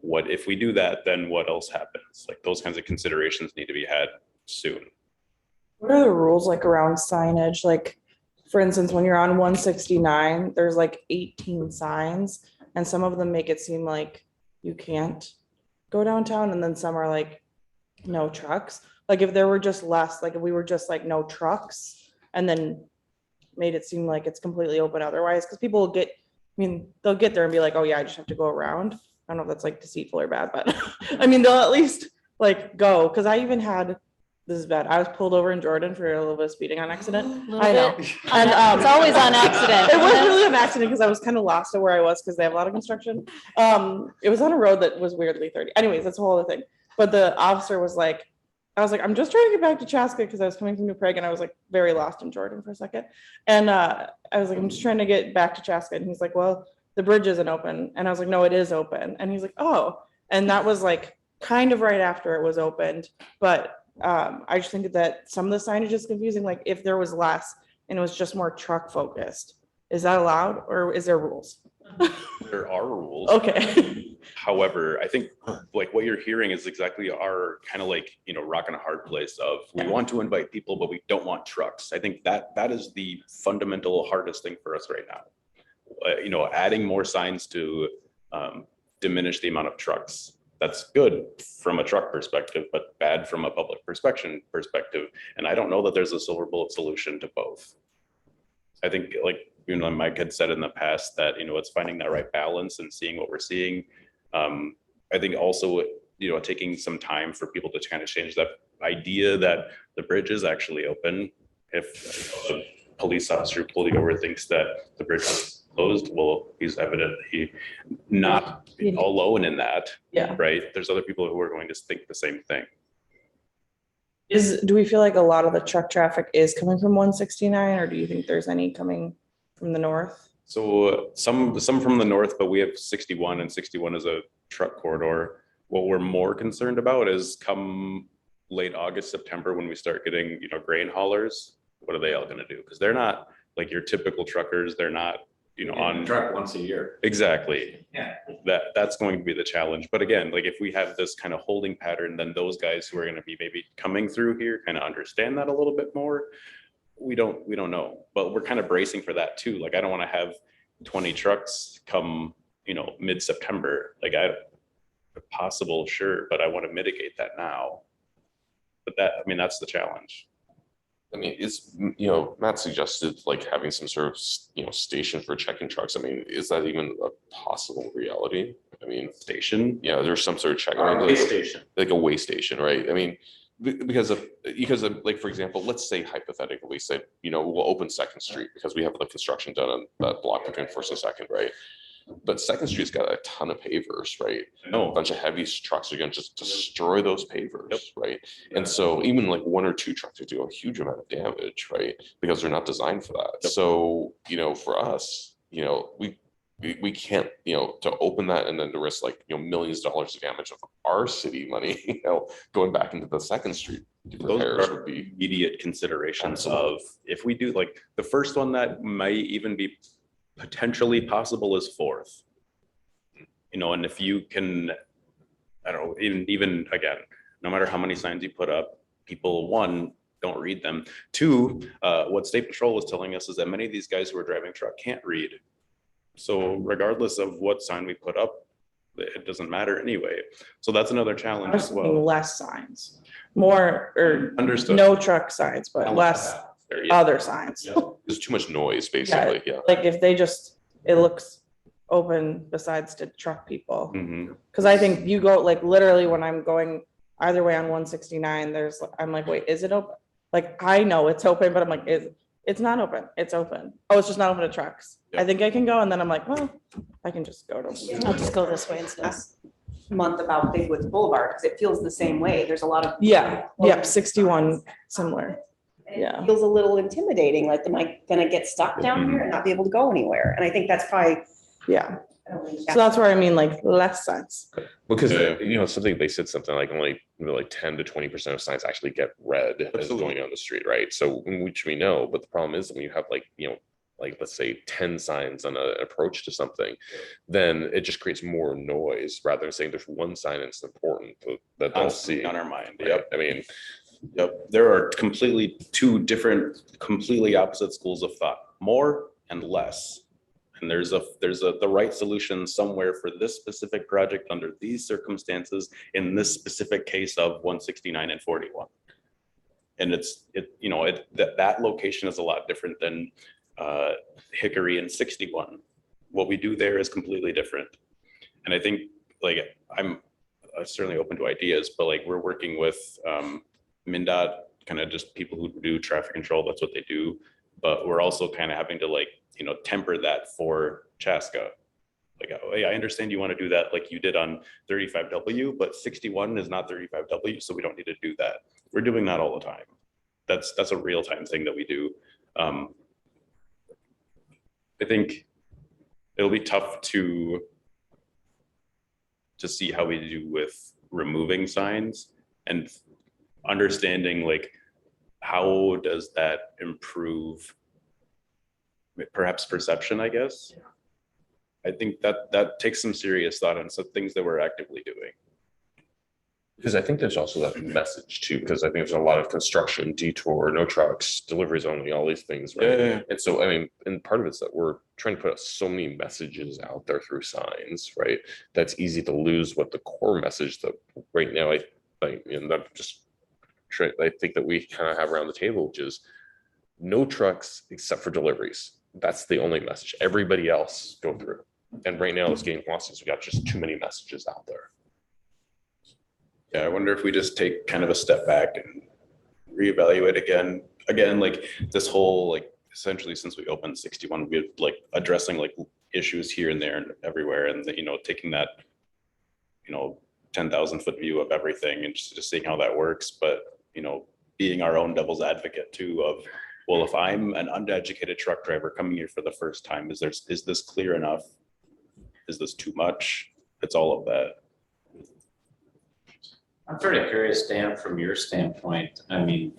what if we do that, then what else happens? Like those kinds of considerations need to be had soon. What are the rules like around signage? Like, for instance, when you're on 169, there's like 18 signs, and some of them make it seem like you can't go downtown, and then some are like no trucks. Like if there were just less, like if we were just like no trucks, and then made it seem like it's completely open otherwise, because people will they'll get there and be like, oh yeah, I just have to go around. I don't know if that's like deceitful or bad, but they'll at least like go. Because I even had, this is bad, I was pulled over in Jordan for a little bit of speeding on accident. I know. And It's always on accident. it was really an accident because I was kind of lost at where I was because they have a lot of construction. It was on a road that was weirdly 30. Anyways, that's a whole other thing. But the officer was like, I was like, I'm just trying to get back to Chaska because I was coming from New Prague and I was like very lost in Jordan for a second. And I was like, I'm just trying to get back to Chaska. And he's like, well, the bridge isn't open. And I was like, no, it is open. And he's like, oh. And that was like kind of right after it was opened. But I just think that some of the signage is confusing. Like if there was less and it was just more truck focused, is that allowed or is there rules? There are rules. Okay. However, I think like what you're hearing is exactly our kind of like, rock and a hard place of we want to invite people, but we don't want trucks. I think that is the fundamental hardest thing for us right now. Adding more signs to diminish the amount of trucks. That's good from a truck perspective, but bad from a public perspective. And I don't know that there's a silver bullet solution to both. I think like, Mike had said in the past that, it's finding that right balance and seeing what we're seeing. I think also, taking some time for people to kind of change that idea that the bridge is actually open. If the police officer pulling over thinks that the bridge is closed, well, he's evident he not alone in that, Yeah. right? There's other people who are going to think the same thing. Do we feel like a lot of the truck traffic is coming from 169, or do you think there's any coming from the north? So some from the north, but we have 61, and 61 is a truck corridor. What we're more concerned about is come late August, September, when we start getting, grain haulers, what are they all gonna do? Because they're not like your typical truckers, they're not, on. Truck once a year. Exactly. Yeah. That's going to be the challenge. But again, like if we have this kind of holding pattern, then those guys who are going to be maybe coming through here kind of understand that a little bit more. We don't know, but we're kind of bracing for that too. Like I don't want to have 20 trucks come, mid-September. Like if possible, sure, but I want to mitigate that now. But that's the challenge. I mean, Matt suggested like having some sort of, station for checking trucks. I mean, is that even a possible reality? I mean, Station. yeah, there's some sort of check. Way station. Like a way station, right? I mean, because of like, for example, let's say hypothetically, we say, we'll open Second Street because we have the construction done on that block between First and Second, right? But Second Street's got a ton of pavers, right? No. A bunch of heavy trucks are gonna just destroy those pavers, right? And so even like one or two trucks would do a huge amount of damage, right? Because they're not designed for that. Yep. So, for us, we can't, to open that and then to risk like, millions of dollars of damage of our city money, going back into the Second Street Those repairs are would be. immediate considerations Absolutely. of if we do like the first one that might even be potentially possible is Fourth. And if you can, I don't know, even again, no matter how many signs you put up, people, one, don't read them. Two, what State Patrol is telling us is that many of these guys who are driving truck can't read. So regardless of what sign we put up, it doesn't matter anyway. So that's another I challenge was as thinking well. less signs, more, or Understood. no truck signs, but less There you go. other signs. There's too much noise, basically, yeah. Like if they it looks open besides to truck people. Mhm. Cause I think you go like literally when I'm going either way on 169, I'm like, wait, is it open? Like, I know it's open, but I'm like, it's not open. It's open. Oh, it's just not open to trucks. I think I can go. And then I'm like, well, I can just go to. I'll just go this way instead. Last month about Big Woods Boulevard, because it feels the same way. There's a lot of. Yeah, 61 similar. And Yeah. it feels a little intimidating, like, am I gonna get stuck down here and not be able to go anywhere? And I think that's probably. Yeah. I don't think So that's where I mean, like less signs. Because, something, they said something like only like 10 to 20% of signs actually get read as Absolutely. going on the street, right? So, which we know, but the problem is when you have like, like let's say 10 signs on an approach to something, then it just creates more noise rather than saying there's one sign and it's important that they'll see. On our mind. Right? Yep. I mean, Yep. There are two different, completely opposite schools of thought, more and less. And there's the right solution somewhere for this specific project under these circumstances in this specific case of 169 and 41. And that location is a lot different than Hickory and 61. What we do there is completely different. And I think like I'm certainly open to ideas, but like we're working with MnDOT, kind of just people who do traffic control, that's what they do. But we're also kind of having to temper that for Chaska. Like, oh, yeah, I understand you want to do that like you did on 35W, but 61 is not 35W, so we don't need to do that. We're doing that all the time. That's a real time thing that we do. I think it'll be tough to see how we do with removing signs and understanding like how does that improve perhaps perception, I guess. I think that takes some serious thought on some things that we're actively doing. because I think there's also that message too, because I think there's a lot of construction, detour, no trucks, deliveries only, all these things, right? Yeah. And so, I mean, and part of it's that we're trying to put so many messages out there through signs, right? That's easy to lose what the core message that right now, I think that we kind of have around the table, which is no trucks except for deliveries. That's the only message. Everybody else go through. And right now it's getting lost because we got just too many messages out there. Yeah, I wonder if we just take kind of a step back and reevaluate again, like this whole, like essentially since we opened 61, we're like addressing like issues here and there and everywhere, and taking that 10,000-foot view of everything and just seeing how that works. But being our own devil's advocate too of, well, if I'm an uneducated truck driver coming here for the first time, is this clear enough? Is this too much? It's all of that. I'm sort of curious, Dan, from your standpoint, I mean,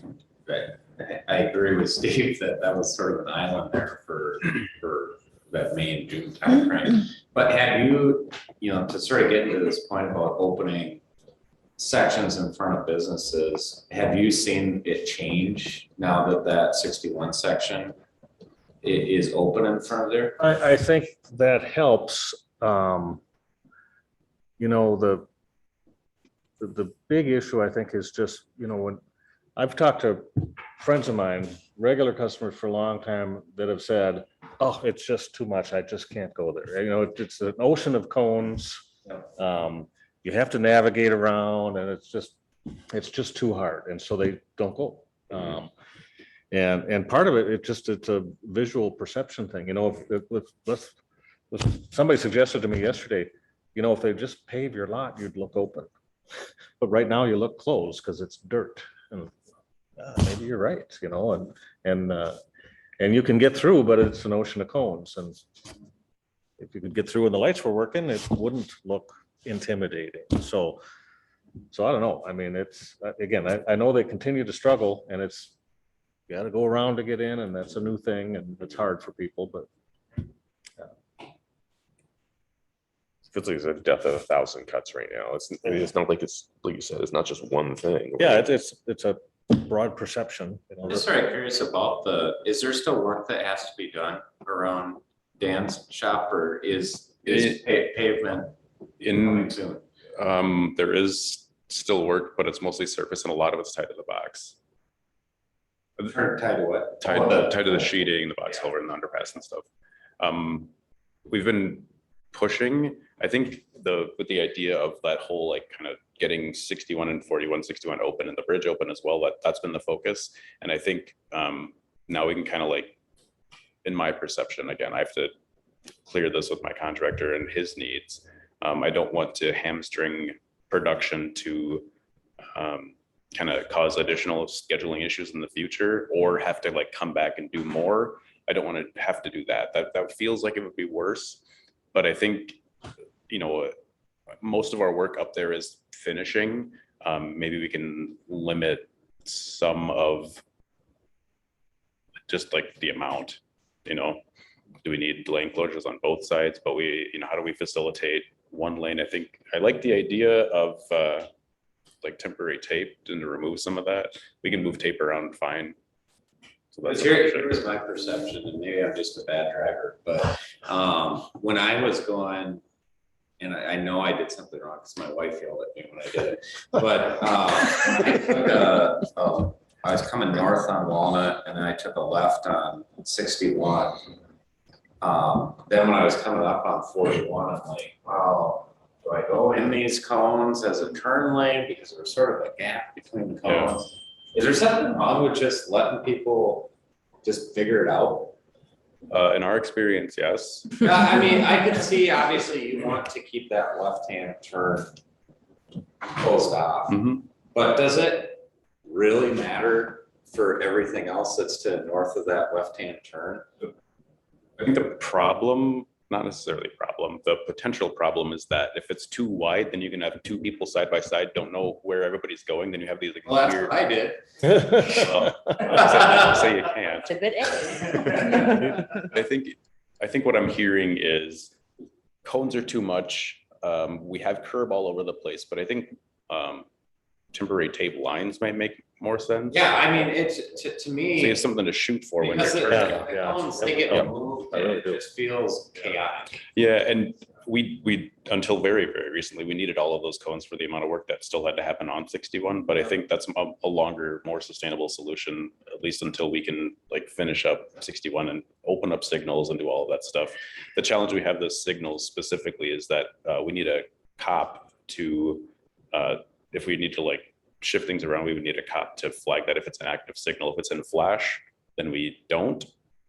I agree with Steve that that was sort of an island there for that May and June timeframe. But have you, to sort of get into this point about opening sections in front of businesses, have you seen it change now that that 61 section is open in front of there? I think that helps. The big issue, I think, is just, when I've talked to friends of mine, regular customers for a long time that have said, oh, it's just too much. I just can't go there. It's an ocean of cones. You have to navigate around, and it's just too hard. And so they don't go. And part of it, it's a visual perception thing. Somebody suggested to me yesterday, if they just pave your lot, you'd look open. But right now you look closed because it's dirt. And maybe you're right, and you can get through, but it's an ocean of cones. And if you could get through and the lights were working, it wouldn't look intimidating. So I don't know. I mean, it's, again, I know they continue to struggle, and you got to go around to get in, and that's a new thing, and it's hard for people, but. Feels like it's a death of 1,000 cuts right now. It's not like it's, like you said, it's not just one thing. Yeah, it's a broad perception. I'm just sort of curious about is there still work that has to be done around Dan's shop, or is pavement coming soon? There is still work, but it's mostly surface, and a lot of it's tied to the box. Tied to what? Tied to the sheeting, the box culvert, and the underpass and stuff. We've been pushing, I think, with the idea of that whole kind of getting 61 and 4161 open and the bridge open as well. That's been the focus, and I think now we can kind of in my perception, again, I have to clear this with my contractor and his needs. I don't want to hamstring production to kind of cause additional scheduling issues in the future, or have to come back and do more. I don't want to have to do that. That feels like it would be worse. But I think, most of our work up there is finishing. Maybe we can limit some of just the amount, do we need lane closures on both sides? But how do we facilitate one lane? I think I like the idea of temporary tape and to remove some of that. We can move tape around fine. So that's here's my perception, and maybe I'm just a bad driver, but when I was going, and I know I did something wrong because my wife yelled at me when I did it, but I was coming north on Walnut, and then I took a left on 61. Then when I was coming up on 41, I'm like, wow, do I go in these cones as a turn lane? Because there's sort of a gap between the cones. Yeah. Is there something wrong with just letting people just figure it out? In our experience, yes. Yeah, I mean, I can see, obviously, you want to keep that left-hand turn closed off. Mm-hmm. But does it really matter for everything else that's to the north of that left-hand turn? I think the problem, not necessarily problem, the potential problem is that if it's too wide, then you can have two people side by side, don't know where everybody's going. Then you have these well, that's what I did. So you can't. It's a good answer. I think what I'm hearing is cones are too much. We have curb all over the place, but I think temporary tape lines might make more sense. Yeah, I mean, it's to me. So you have something to shoot for when you're turning. Yeah. Cones, they get removed, and it just feels chaotic. Yeah, and we until very, very recently, we needed all of those cones for the amount of work that still had to happen on 61. But I think that's a longer, more sustainable solution, at least until we can finish up 61 and open up signals and do all of that stuff. The challenge we have with signals specifically is that we need a cop to, if we need to shift things around, we would need a cop to flag that if it's an active signal. If it's in flash, then we don't.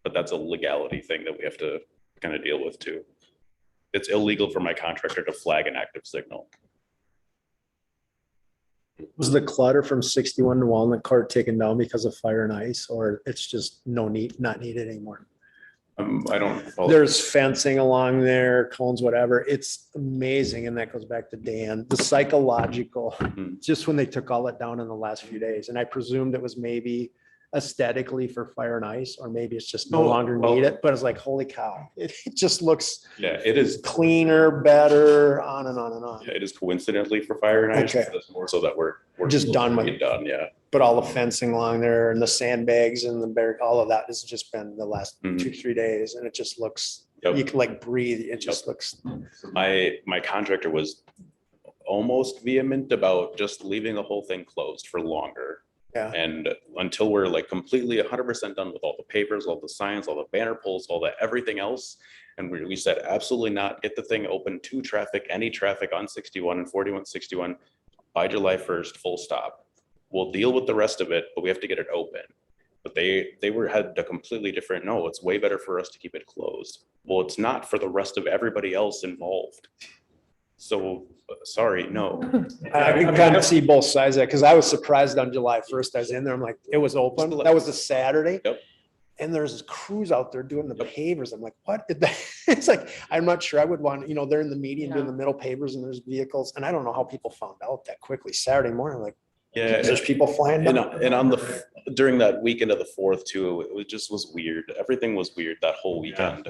But that's a legality thing that we have to kind of deal with too. it's illegal for my contractor to flag an active signal. Was the clutter from 61 to Walnut Court taken down because of fire and ice, or it's just not needed anymore? I don't. There's fencing along there, cones, whatever. It's amazing. And that goes back to Dan, the psychological, Mhm. just when they took all that down in the last few days. And I presumed it was maybe aesthetically for fire and ice, or maybe it's just no Oh, longer well- needed, but it's like, holy cow, it just looks Yeah, it is. cleaner, better, on and on and on. Yeah, it is coincidentally for fire and ice. Okay. That's more so that we're Just done with it. Done, yeah. But all the fencing along there and the sandbags and the bear, all of that has just been the last Mhm. 2-3 days, and it just looks, Yep. you can like breathe. It just looks. My contractor was almost vehement about just leaving the whole thing closed for longer. Yeah. And until we're like completely 100% done with all the papers, all the signs, all the banner poles, all the everything else. And we said, absolutely not, get the thing open to traffic, any traffic on 61 and 4161 by July 1st, full stop. We'll deal with the rest of it, but we have to get it open. But they had a completely different, no, it's way better for us to keep it closed. Well, it's not for the rest of everybody else involved. So, sorry, no. I can kind of see both sides of that, because I was surprised on July 1st. I was in there, I'm like, it was open. That was a Saturday. Yep. And there's crews out there doing the pavers. I'm like, what? It's like, I'm not sure I would want, they're in the median doing the middle pavers and there's vehicles. And I don't know how people found out that quickly. Saturday morning, like, Yeah. there's people flying And, down. and on during that weekend of the 4th too, it just was weird. Everything was weird that whole weekend.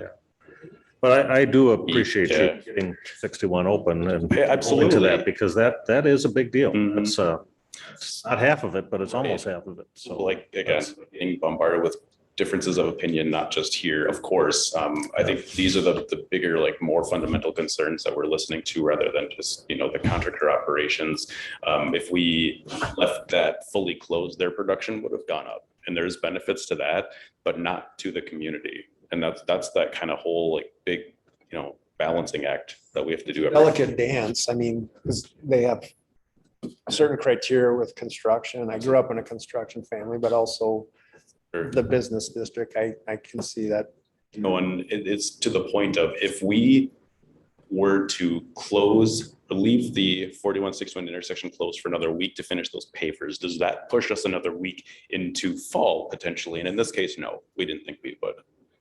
But I do appreciate Yeah. you getting 61 open and Yeah, going to absolutely. that, because that is a big deal. Mhm. It's not half of it, but it's almost half of it. So So like, again, being bombarded with differences of opinion, not just here, of course. I think these are the bigger, like more fundamental concerns that we're listening to rather than just, the contractor operations. If we left that fully closed, their production would have gone up, and there's benefits to that, but not to the community. And that's that kind of whole like big, balancing act that we have to do. every- Delicate dance. I mean, because they have certain criteria with construction. I grew up in a construction family, but also Sure. the business district. I can see that. And it's to the point of if we were to leave the 4161 intersection closed for another week to finish those pavers, does that push us another week into fall potentially? And in this case, no, we didn't think we would.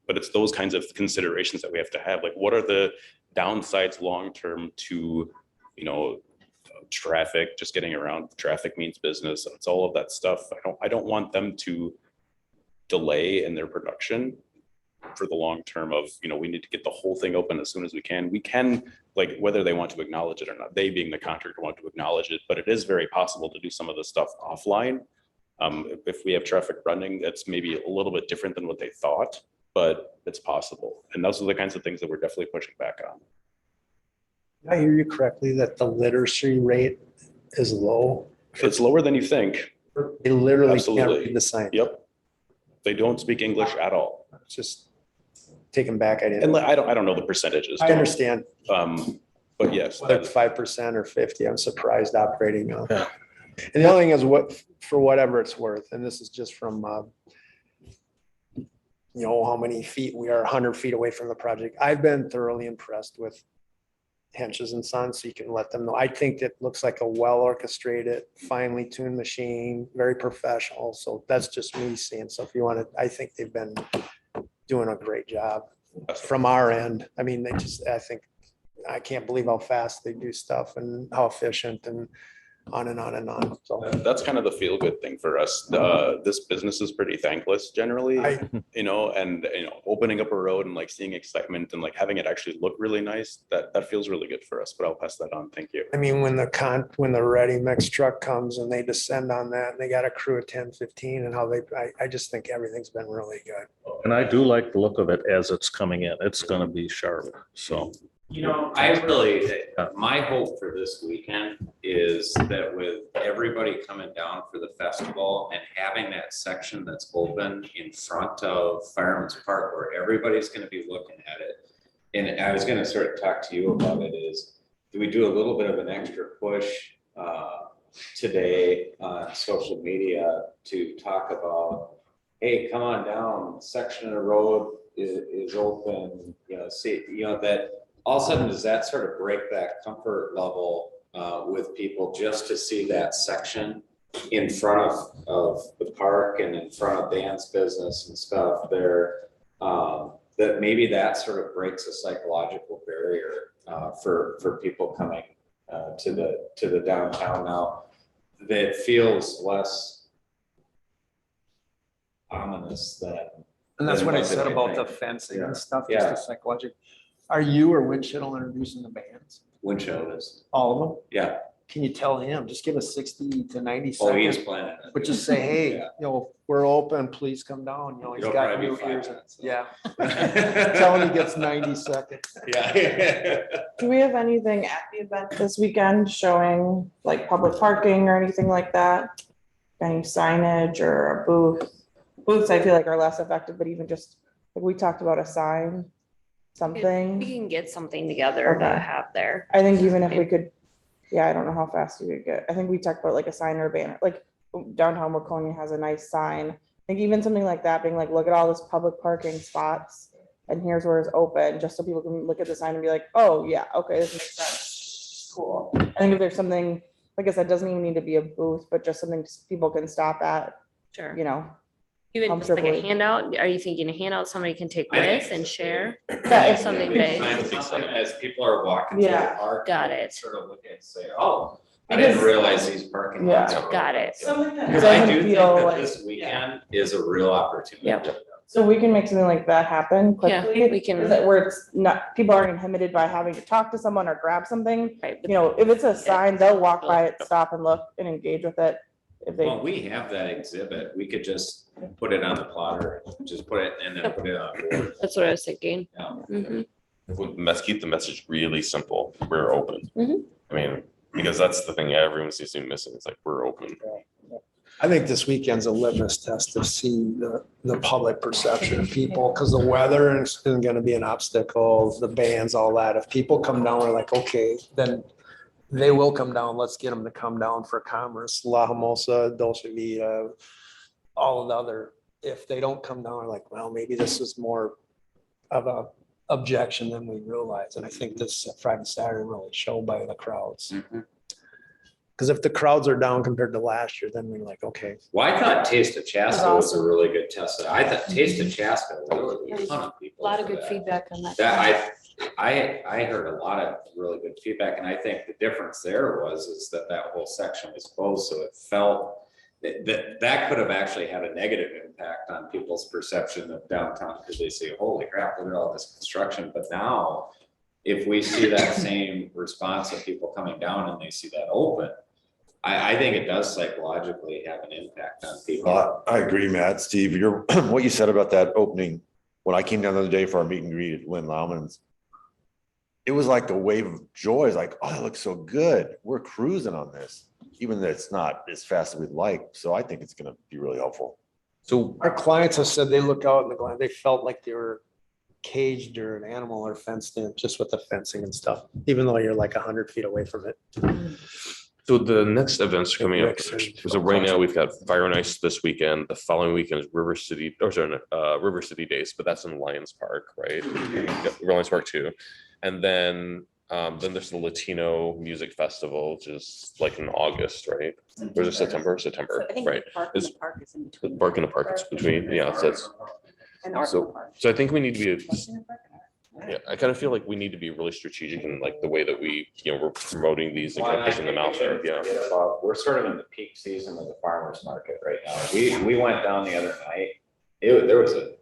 But it's those kinds of considerations that we have to have. Like, what are the downsides long-term to, traffic, just getting around? Traffic means business. It's all of that stuff. I don't want them to delay in their production for the long term of, we need to get the whole thing open as soon as we can. We can, like, whether they want to acknowledge it or not, they being the contractor want to acknowledge it, but it is very possible to do some of the stuff offline. If we have traffic running, that's maybe a little bit different than what they thought, but it's possible. And those are the kinds of things that we're definitely pushing back on. Did I hear you correctly that the literacy rate is low? It's lower than you think. They literally can't Absolutely. read the sign. Yep. They don't speak English at all. It's just taken back. I And didn't. I don't know the percentages. I understand. But yes, Whether it's 5% or 50, I'm surprised operating now. Yeah. And the other thing is for whatever it's worth, and this is just from, how many feet we are 100 feet away from the project. I've been thoroughly impressed with Henches and Sons, so you can let them know. I think it looks like a well orchestrated, finely tuned machine, very professional. So that's just me seeing. So if you want to, I think they've been doing a great job from our end. I mean, I can't believe how fast they do stuff and how efficient and on and on and on. So that's kind of the feel good thing for us. This business is pretty thankless generally, and opening up a road and like seeing excitement and like having it actually look really nice, that feels really good for us, but I'll pass that on. Thank you. I mean, when the ready mix truck comes and they descend on that and they got a crew of 10, 15 and how I just think everything's been really good. And I do like the look of it as it's coming in. It's going to be sharp. So My hope for this weekend is that with everybody coming down for the festival and having that section that's open in front of Fireman's Park where everybody's gonna be looking at it. And I was gonna sort of talk to you about it is, do we do a little bit of an extra push today on social media to talk about, hey, come on down, section of the road is open, see, that all of a sudden, does that sort of break that comfort level with people just to see that section in front of the park and in front of Dan's business and stuff there? That maybe that sort of breaks a psychological barrier for people coming to the downtown now. That feels less ominous than. And that's than what I they said might about the think. fencing Yeah. and stuff, just Yeah. the psychological. Are you or Winchell introducing the bands? Windshield is, All of them? yeah. Can you tell him, just give us 60 to 90 Oh, he is seconds? planning it. But just say, hey, Yeah. we're open, please come down, he's It'll got probably be new 5 ears. minutes, so. Yeah. Tell him he gets 90 seconds. Yeah. Do we have anything at the event this weekend showing like public parking or anything like that? Any signage or a booth? Booths, I feel like are less effective, but even just, like we talked about a sign, We something. can get something together to Okay. have there. I think even if we could, yeah, I don't know how fast you could get. I think we talked about like a sign or a banner, like downtown Waconia has a nice sign. I think even something like that, being like, look at all this public parking spots and here's where it's open, just so people can look at the sign and be like, oh, yeah, okay, this makes sense. Cool. I think if there's something, like I said, doesn't even need to be a booth, but just something people can stop at, Sure. you know. Even just like a comfortably. handout, are you thinking a handout somebody can take I think- with and share? Yeah, if- Something Big big. sign, something as people are walking through the Yeah. park. Got they can it. Sort of look and say, oh, I didn't Because- realize these parking lots. Yeah. were Got open." it. Something that Because I doesn't do think feel that like- this weekend is a real opportunity. Yep. So we can make something like that happen Yeah, quickly. we can- Where it's not, people aren't inhibited by having to talk to someone or grab something. Right. You know, if it's a sign, they'll walk by it, stop and look and engage with it. If they, Well, we have that exhibit. We could just put it on the plotter, just put it and then put it on board. That's what I was thinking. Yeah. Mhm. Keep the message really simple. We're open. Mhm. I mean, because that's the thing everyone seems to be missing. It's like, we're open. I think this weekend's a litmus test to see the public perception of people, because the weather isn't gonna be an obstacle, the bands, all that. If people come down, we're like, okay, then they will come down. Let's get them to come down for Commerce, La Hermosa, Dolce Vita, all of the other. If they don't come down, we're like, well, maybe this is more of a objection than we realize. And I think this Friday, Saturday really showed by the crowds. Because if the crowds are down compared to last year, then we're like, okay. Well, I thought Taste of Chaska was a awesome. really good test. I thought Taste of Chaska really, a ton of A people. lot of for good that. feedback on that. That I heard a lot of really good feedback, and I think the difference there is that whole section was closed, so it felt that could have actually had a negative impact on people's perception of downtown, because they say, holy crap, look at all this construction. But now, if we see that same response of people coming down and they see that open, I think it does psychologically have an impact on people. I agree, Matt. Steve, what you said about that opening, when I came down the other day for our meet and greet at Lynn Lauman's, it was like a wave of joy. It's like, oh, it looks so good. We're cruising on this, even though it's not as fast as we'd like. So I think it's going to be really helpful. So Our clients have said they look out in the glass, they felt like they were caged or an animal or fenced in, just with the fencing and stuff, even though you're like 100 feet away from it. So the next events coming up, Rick said- so right now we've got Fire and Ice this weekend. The following weekend is River City, River City Days, but that's in Lions Park, right? Lions Park 2. And then there's the Latino Music Festival, which is like in August, right? Or is it September? September, I think right? the park in Is- the park is in The between. Bark in the Park, it's between, yeah, so that's, And Art in the Park. so I think we need to be, What's in the park? yeah, I kind of feel like we need to be really strategic in like the way that we're promoting these and kind of pushing them out there, yeah. We're sort of in the peak season of the farmer's market right now. We went down the other night. There was a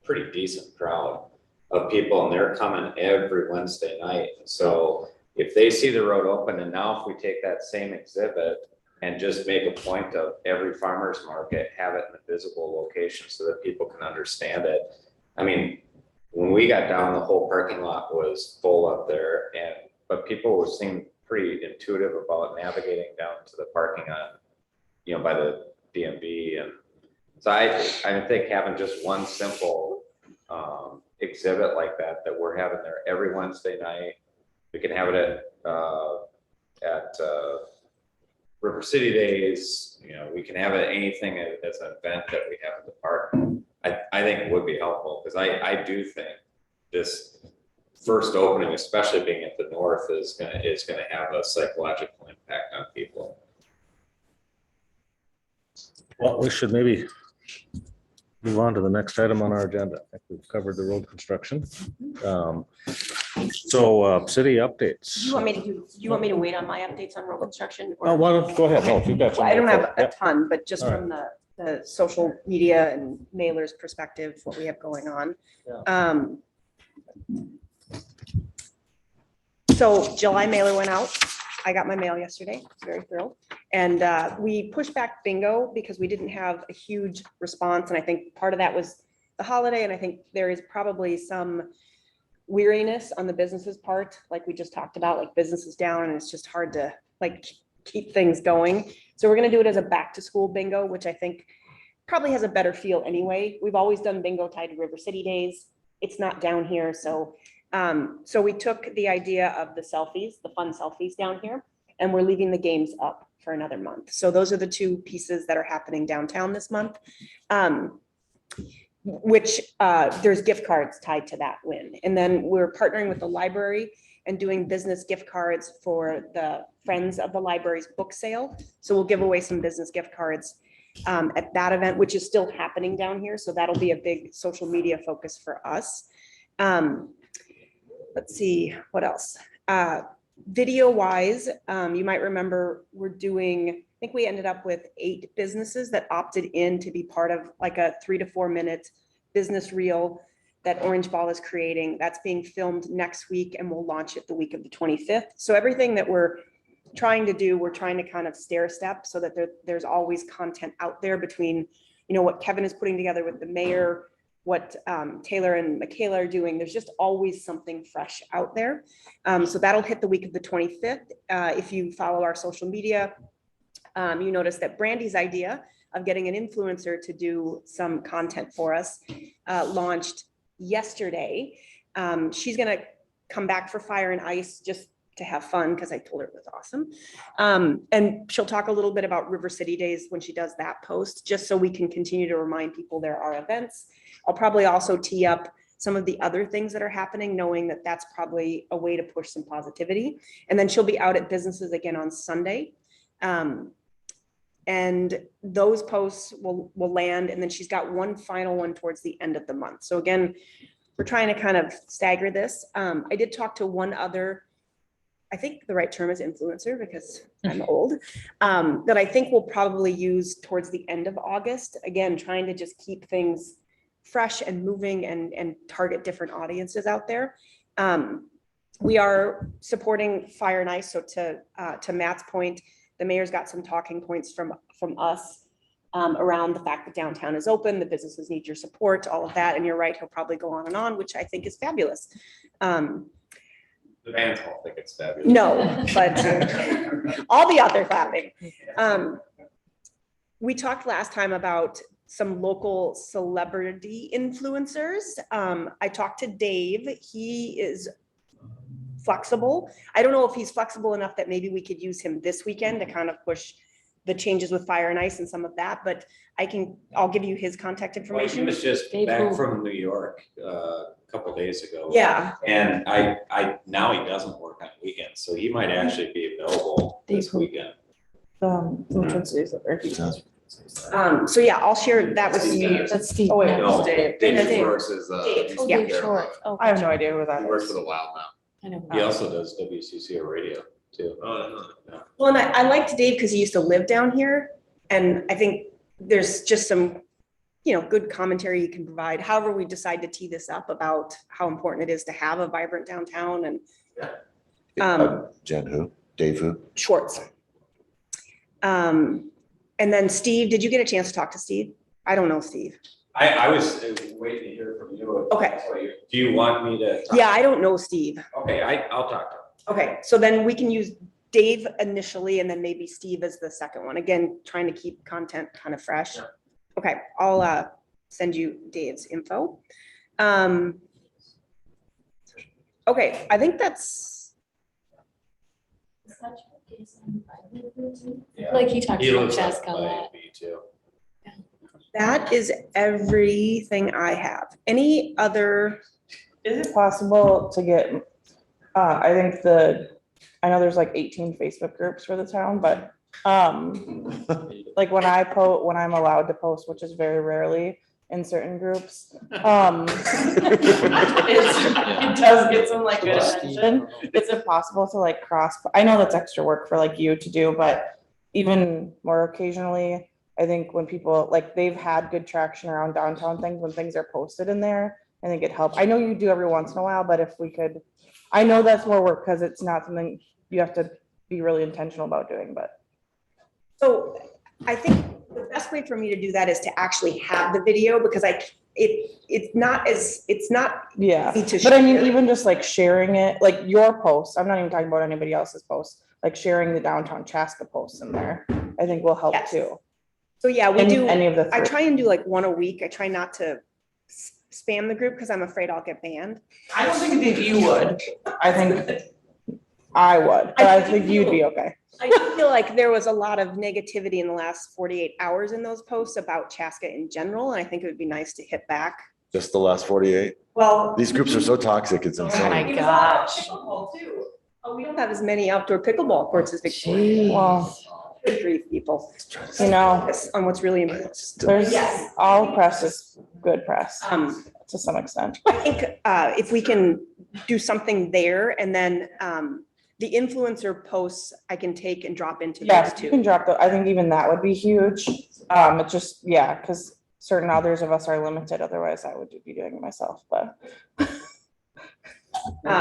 pretty decent crowd of people, and they're coming every Wednesday night. So if they see the road open, and now if we take that same exhibit and just make a point of every farmer's market, have it in a visible location so that people can understand it. I mean, when we got down, the whole parking lot was full up there, but people seemed pretty intuitive about navigating down to the parking on, by the DMV. And so I think having just one simple exhibit like that we're having there every Wednesday night, we can have it at River City Days, we can have it anything as an event that we have in the park. I think it would be helpful, because I do think this first opening, especially being at the north, is gonna have a psychological impact on people. Well, we should maybe move on to the next item on our agenda. I think we've covered the road construction. City updates. Do you want me to wait on my updates on road construction? or- Oh, why don't, go ahead. No, if you've got some. Well, I don't have info. a Yep. ton, but just All from the social media and mailers perspective, what we have going on. So July mailer went out. I got my mail yesterday, very thrilled. And we pushed back bingo because we didn't have a huge response. And I think part of that was the holiday. And I think there is probably some weariness on the business's part, like we just talked about, like business is down and it's just hard to like keep things going. So we're gonna do it as a back to school bingo, which I think probably has a better feel anyway. We've always done bingo tied to River City Days. It's not down here, so so we took the idea of the selfies, the fun selfies down here, and we're leaving the games up for another month. So those are the two pieces that are happening downtown this month. Which there's gift cards tied to that win. And then we're partnering with the library and doing business gift cards for the Friends of the Library's book sale. So we'll give away some business gift cards at that event, which is still happening down here. So that'll be a big social media focus for us. Let's see, what else? Video wise, you might remember we're doing, I think we ended up with 8 businesses that opted in to be part of like a 3 to 4 minute business reel that Orange Ball is creating. That's being filmed next week and we'll launch it the week of the 25th. So everything that we're trying to do, we're trying to kind of stair step so that there's always content out there between, you know, what Kevin is putting together with the mayor, what Taylor and Michaela are doing. There's just always something fresh out there. So that'll hit the week of the 25th. If you follow our social media, you notice that Brandy's idea of getting an influencer to do some content for us launched yesterday. She's gonna come back for Fire and Ice just to have fun because I told her it was awesome. And she'll talk a little bit about River City Days when she does that post, just so we can continue to remind people there are events. I'll probably also tee up some of the other things that are happening, knowing that that's probably a way to push some positivity. And then she'll be out at businesses again on Sunday. And those posts will land, and then she's got one final one towards the end of the month. So again, we're trying to kind of stagger this. I did talk to one other, I think the right term is influencer because I'm old, that I think we'll probably use towards the end of August. Again, trying to just keep things fresh and moving and target different audiences out there. We are supporting Fire and Ice. So to Matt's point, the mayor's got some talking points from us around the fact that downtown is open, the businesses need your support, all of that. And you're right, he'll probably go on and on, which I think is fabulous. The fans won't think it's fabulous. No, but I'll be out there clapping. We talked last time about some local celebrity influencers. I talked to Dave. He is flexible. I don't know if he's flexible enough that maybe we could use him this weekend to kind of push the changes with Fire and Ice and some of that, but I'll give you his contact Well, he information. was just Dave back who? from New York a couple days ago. Yeah, And I now he doesn't work on weekends, so he might actually be available this Dave who? weekend. Twin Cities up there. so yeah, I'll share that with you. That's Steve. Oh, wait, yeah. No, Dave. Dave Dave. works as Dave, Oh, yeah. Dave Short. Oh, I have no idea who that He works is. for the Wild now. I know. He also does WCCO radio too. Well, and I liked Dave because he used to live down here. And I think there's just some, good commentary you can provide. However, we decide to tee this up about how important it is to have a vibrant downtown and Jen who? Dave who? Schwartz. And then Steve, did you get a chance to talk to Steve? I don't know Steve. I was waiting to hear from you. Okay. Do you want me to? Yeah, I don't know Steve. Okay, I'll talk to him. Okay, so then we can use Dave initially and then maybe Steve as the second one. Again, trying to keep content kind of fresh. Yeah. Okay, I'll send you Dave's info. Okay, I think that's, Yeah. Like he talks He about lives up Chaska a by lot. me too. that is everything I have. Any other Is it possible to get, I think I know there's like 18 Facebook groups for the town, but, like when I'm allowed to post, which is very rarely in certain groups, it does get some like good attention. Is it possible to like I know that's extra work for like you to do, but even more occasionally, I think when people, like, they've had good traction around downtown things, when things are posted in there, I think it helps. I know you do every once in a while, but if we could, I know that's more work because it's not something you have to be really intentional about doing, but. So I think the best way for me to do that is to actually have the video, because it's not Yeah, easy to but I mean, share. even just like sharing it, like your posts, I'm not even talking about anybody else's posts, like sharing the downtown Chaska posts in there, I think will help Yes. too. So yeah, we do, Any of the I three. try and do like one a week. I try not to spam the group because I'm afraid I'll get banned. I don't think you would. I think I would, but I think you'd be okay. I do feel like there was a lot of negativity in the last 48 hours in those posts about Chaska in general, and I think it would be nice to hit back. Just the last 48. Well. These groups are so toxic, it's Oh my insane. gosh. We don't have as many outdoor pickleball courts as Victoria. Well, Good grief, people. you know, Focus on what's really important. there's, Yes. all press is good press, To some extent. I think if we can do something there, and then the influencer posts I can take and drop into those Yes, you can too. drop I think even that would be huge. It just, yeah, because certain others of us are limited, otherwise I would be doing it myself, but.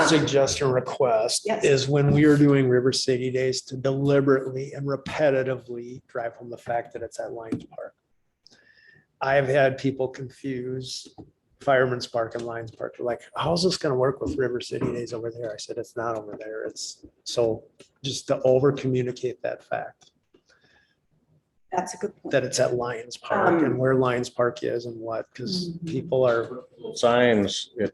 Suggestion request Yes. is when we are doing River City Days to deliberately and repetitively drive home the fact that it's at Lions Park. I've had people confuse Fireman's Park and Lions Park. They're like, how's this gonna work with River City Days over there? I said, it's not over there. It's so just to over communicate that fact, That's a good point. that it's at Lions Park and where Lions Park is and what, because people are. Signs at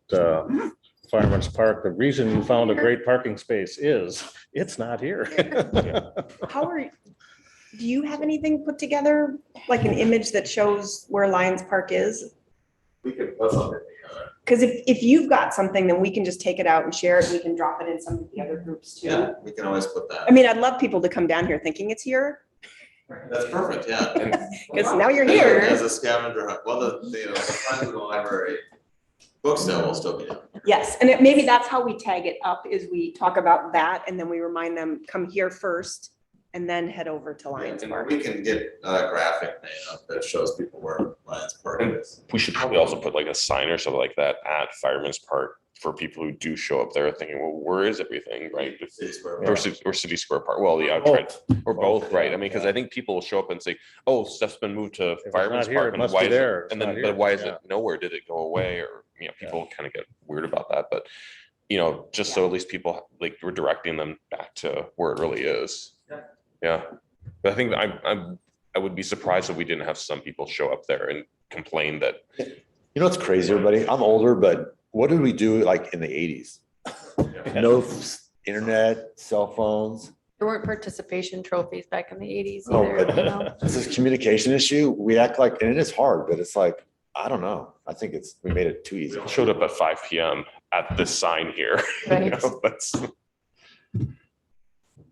Fireman's Park, the reason you found a great parking space is, it's not here. Do you have anything put together, like an image that shows where Lions Park is? We could put something together. Because if you've got something, then we can just take it out and share it. We can drop it in some of the other groups too. Yeah, we can always put I that. mean, I'd love people to come down here thinking it's here, That's perfect, yeah. And because now you're As here. a scavenger hunt, well, the signs of the library book sale will still be down. Yes, and maybe that's how we tag it up, is we talk about that and then we remind them, come here first and then head over to Lions And Park. we can get a graphic made up that shows people where Lions Park is. We should probably also put like a sign or something like that at Fireman's Park for people who do show up there thinking, well, where is everything, right? City Square Or Park. City Square Park. Well, yeah, or both, right? I mean, because I think people will show up and say, oh, stuff's been moved to it's Fireman's not here, Park. it And must why be is it- there. It's And then, not but here. why is Yeah. it nowhere? Did it go away? Or, people kind of get weird about that, but just so at least people, like, we're directing them back to where it really is. Yeah. But I think I would be surprised if we didn't have some people show up there and complain that. You know what's crazy, everybody? I'm older, but what did we do like in the 80s? No internet, cell phones. There weren't participation trophies back in the 80s No, either. but you know? it's this communication issue. We act like, and it is hard, but it's like, I don't know. I think we made it too easy. Showed up at 5 PM at this sign here. Right. That's.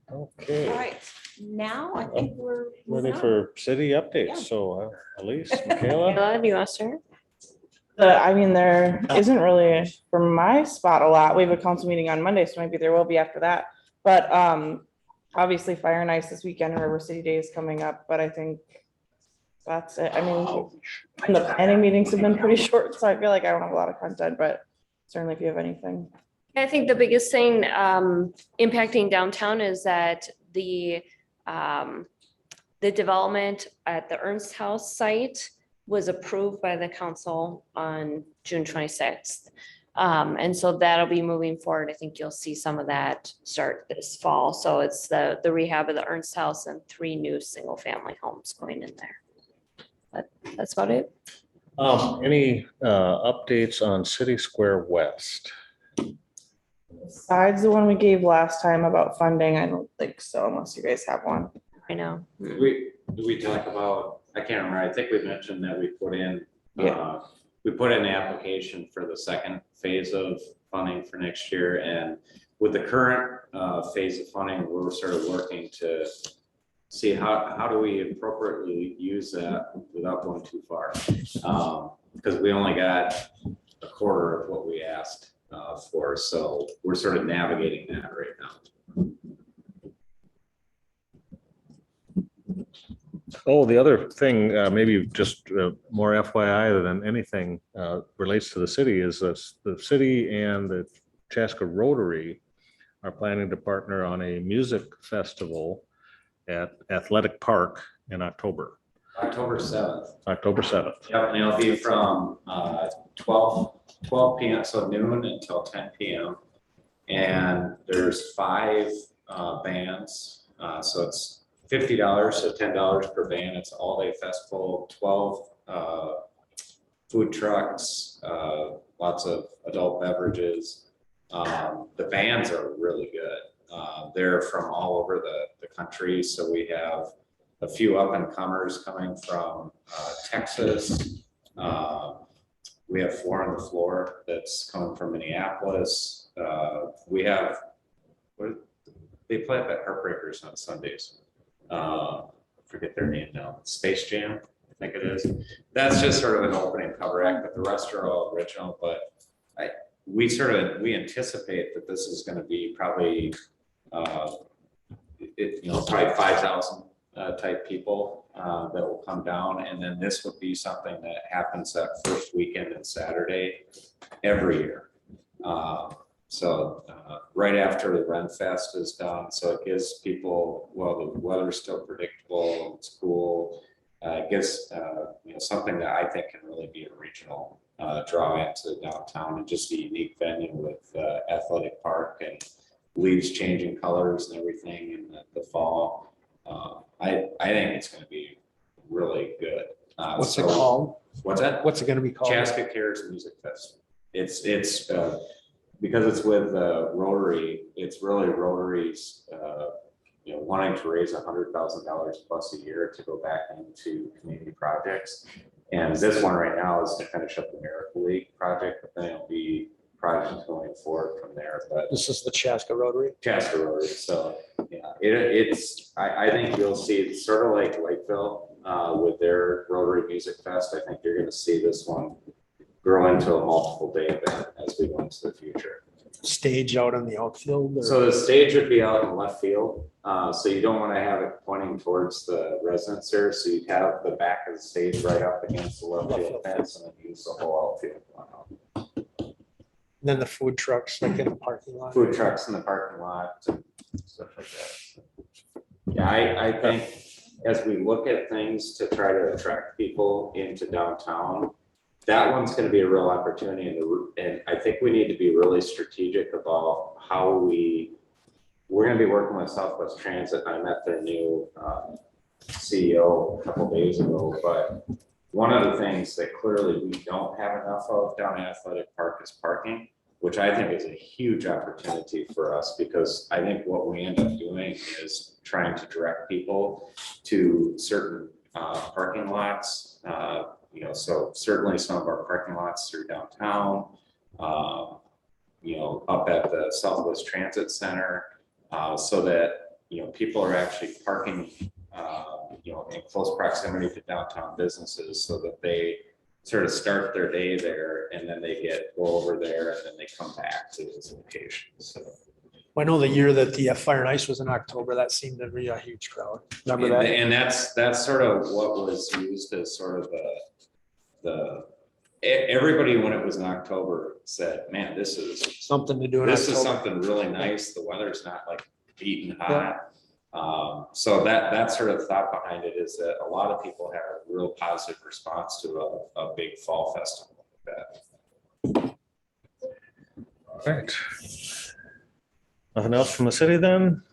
Okay, All right, now I think we're. ready moving on. for city Yeah. updates. So Elise, Michaela? Michaela, do you want to start? I mean, there isn't really, from my spot, a lot. We have a council meeting on Monday, so maybe there will be after that. But obviously Fire and Ice this weekend and River City Day is coming up, but I think that's it. I mean, and the planning meetings have been pretty short, so I feel like I don't have a lot of content, but certainly if you have anything. I think the biggest thing impacting downtown is that the development at the Ernst House site was approved by the council on June 26th. And so that'll be moving forward. I think you'll see some of that start this fall. So it's the rehab of the Ernst House and 3 new single-family homes going in there. But that's about it. Any updates on City Square West? Besides the one we gave last time about funding, I don't think so, unless you guys have one. I know. Do we talk about, I can't remember, I think we mentioned that we put in, Yeah. we put in an application for the second phase of funding for next year. And with the current phase of funding, we're sort of working to see how do we appropriately use that without going too far. Because we only got a quarter of what we asked for. So we're sort of navigating that right now. Oh, the other thing, maybe just more FYI than anything relates to the city is this, the city and the Chaska Rotary are planning to partner on a music festival at Athletic Park in October. October 7th. October 7th. Yep, and it'll be from 12 p.m. so noon until 10 p.m. And there's 5 bands, so it's $50, so $10 per band. It's all day festival, 12 food trucks, lots of adult beverages. The bands are really good. They're from all over the country. So we have a few up and comers coming from Texas. We have 4 on the Floor that's coming from Minneapolis. We have, they play at Heartbreakers on Sundays. Forget their name now. Space Jam, I think it is. That's just sort of an opening cover act, but the rest are all original. But we anticipate that this is going to be probably probably 5,000 type people that will come down, and then this would be something that happens that first weekend and Saturday every year. So right after the Ren Fest is done, so it gives people, well, the weather's still predictable, it's cool. It gives something that I think can really be a regional draw into downtown, and just a unique venue with Athletic Park and leaves changing colors and everything in the fall. I think it's going to be really good. What's it called? What's that? What's it going to be called? Chaska Cares Music Fest. It's because it's with Rotary. It's really Rotary's wanting to raise $100,000 plus a year to go back into community projects. And this one right now is to finish up the Miracle League project, but then it'll be projects going forward from there. But This is the Chaska Rotary. Chaska Rotary. So yeah, I think you'll see it's sort of like Lakeville with their Rotary Music Fest. I think you're going to see this one grow into a multiple day event as we go into the future. Stage out in the outfield? Or? So the stage would be out in left field. So you don't want to have it pointing towards the residents there. So you'd have the back of the stage right up against the left field fence and then use the whole outfield. Then the food trucks like in the parking lot. Food trucks in the parking lot and stuff like that. Yeah, I think as we look at things to try to attract people into downtown, that one's going to be a real opportunity. And I think we need to be really strategic about how we're going to be working with Southwest Transit. I met their new CEO a couple days ago, but one of the things that clearly we don't have enough of down at Athletic Park is parking, which I think is a huge opportunity for us, because I think what we end up doing is trying to direct people to certain parking lots. So certainly some of our parking lots through downtown, up at the Southwest Transit Center, so that, people are actually parking, in close proximity to downtown businesses, so that they sort of start their day there and then they go over there and then they come back to those locations. So. I know the year that the Fire and Ice was in October, that seemed to be a huge crowd. Remember that? And that's sort of what was used as sort of everybody when it was in October said, man, this is something to do. This is something really nice. The weather's not like beating hot. So that sort of thought behind it is that a lot of people have a real positive response to a big fall festival like that. All right. Nothing else from the city then?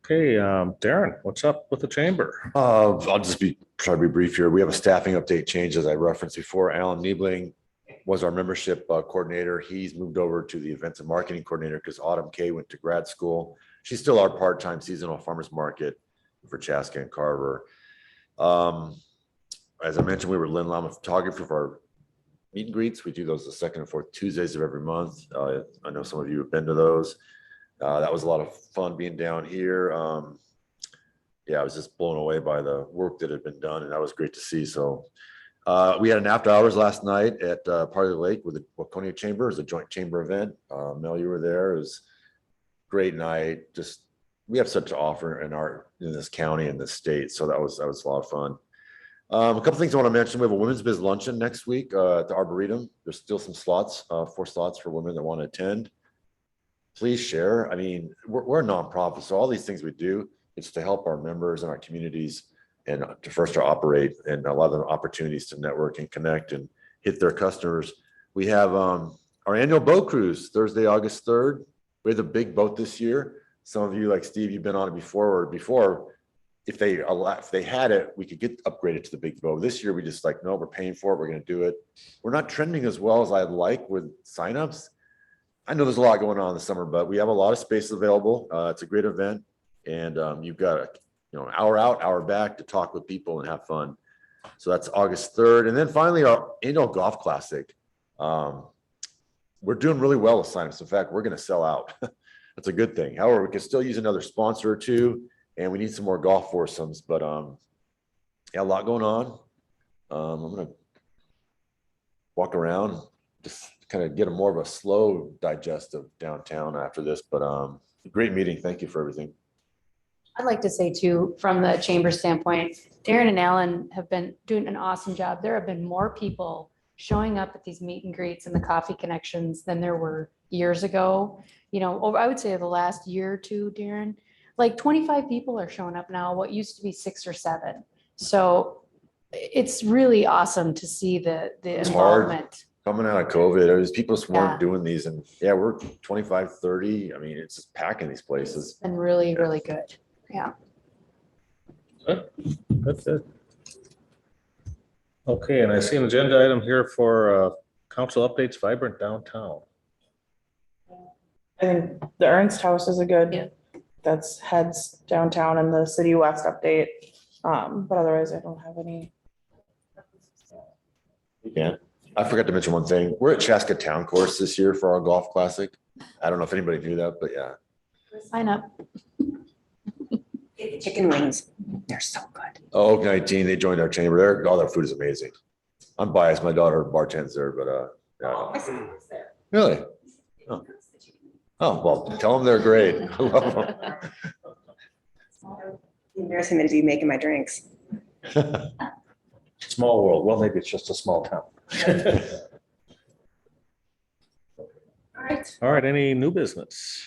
Okay, Darren, what's up with the chamber? I'll just try to be brief here. We have a staffing update change, as I referenced before. Alan Niebling was our membership coordinator. He's moved over to the events and marketing coordinator because Autumn Kay went to grad school. She's still our part-time seasonal farmers market for Chaska and Carver. As I mentioned, we were Lynn Lama photography for our meet and greets. We do those the second and fourth Tuesdays of every month. I know some of you have been to those. That was a lot of fun being down here. Yeah, I was just blown away by the work that had been done, and that was great to see. So we had an after hours last night at Parley Lake with the Waconia Chamber. It was a joint chamber event. Mel, you were there. It was a great night. Just we have such an offer in this county and this state, so that was a lot of fun. A couple things I want to mention. We have a women's biz luncheon next week at the Arboretum. There's still some slots, 4 slots for women that want to attend. Please share. I mean, we're a nonprofit, so all these things we do, it's to help our members and our communities and to first to operate and allow them opportunities to network and connect and hit their customers. We have our annual boat cruise Thursday, August 3rd. We had the big boat this year. Some of you, like Steve, you've been on it before. If they had it, we could get upgraded to the big boat. This year, we just like, no, we're paying for it. We're going to do it. We're not trending as well as I'd like with signups. I know there's a lot going on in the summer, but we have a lot of space available. It's a great event, and you've got an hour out, hour back to talk with people and have fun. So that's August 3rd, and then finally our annual golf classic. We're doing really well with signups. In fact, we're going to sell out. That's a good thing. However, we can still use another sponsor or two. And we need some more golf foursomes, but yeah, a lot going on. I'm gonna walk around, just kind of get more of a slow digest of downtown after this, but great meeting. Thank you for everything. I'd like to say too, from the chamber standpoint, Darren and Alan have been doing an awesome job. There have been more people showing up at these meet and greets and the coffee connections than there were years ago. Over, I would say the last year or two, Darren, like 25 people are showing up now, what used to be 6 or 7. So it's really awesome to see the It's hard. involvement. Coming out of COVID, it was people just weren't doing these, and yeah, we're 25, 30. I mean, it's just packing these places. And really, really good. Yeah. Good. Okay, and I see an agenda item here for council updates, vibrant downtown. I think the Ernst House is a good. Yeah. That's heads downtown and the City West update. But otherwise I don't have any. Yeah, I forgot to mention one thing. We're at Chaska Town Course this year for our golf classic. I don't know if anybody knew that, but yeah. Sign up. Chicken wings, they're so good. Oh, 19, they joined our chamber. All their food is amazing. I'm biased. My daughter bartends there, but yeah. Really? Oh, well, tell them they're great. I love them. Embarrassing me to be making my drinks. Small world. Well, maybe it's just a small town. All right, any new business?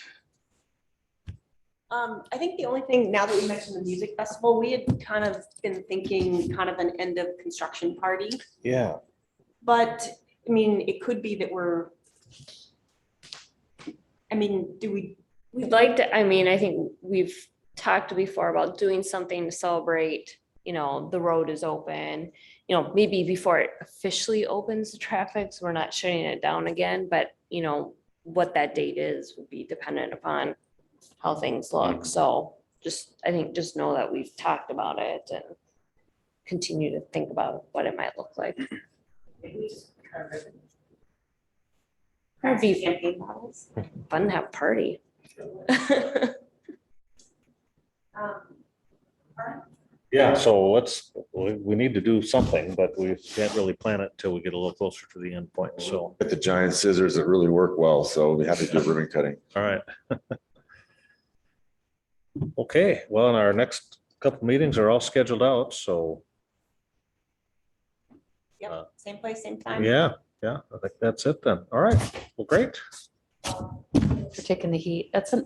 I think the only thing, now that we mentioned the music festival, we had kind of been thinking kind of an end of construction party. Yeah. But, I mean, it could be that We'd like to, I think we've talked before about doing something to celebrate, the road is open, maybe before it officially opens the traffic, so we're not shutting it down again, but what that date is would be dependent upon how things look. So I think just know that we've talked about it and continue to think about what it might look like. It'd be campaign bottles. fun to have a party. Yeah, so we need to do something, but we can't really plan it until we get a little closer to the end point, so. Get the giant scissors that really work well, so we have to do ribbon cutting. All right. Okay, well, and our next couple meetings are all scheduled out, so Yep, same place, same time. yeah, I think that's it then. All right, well, great. For taking the heat. That's an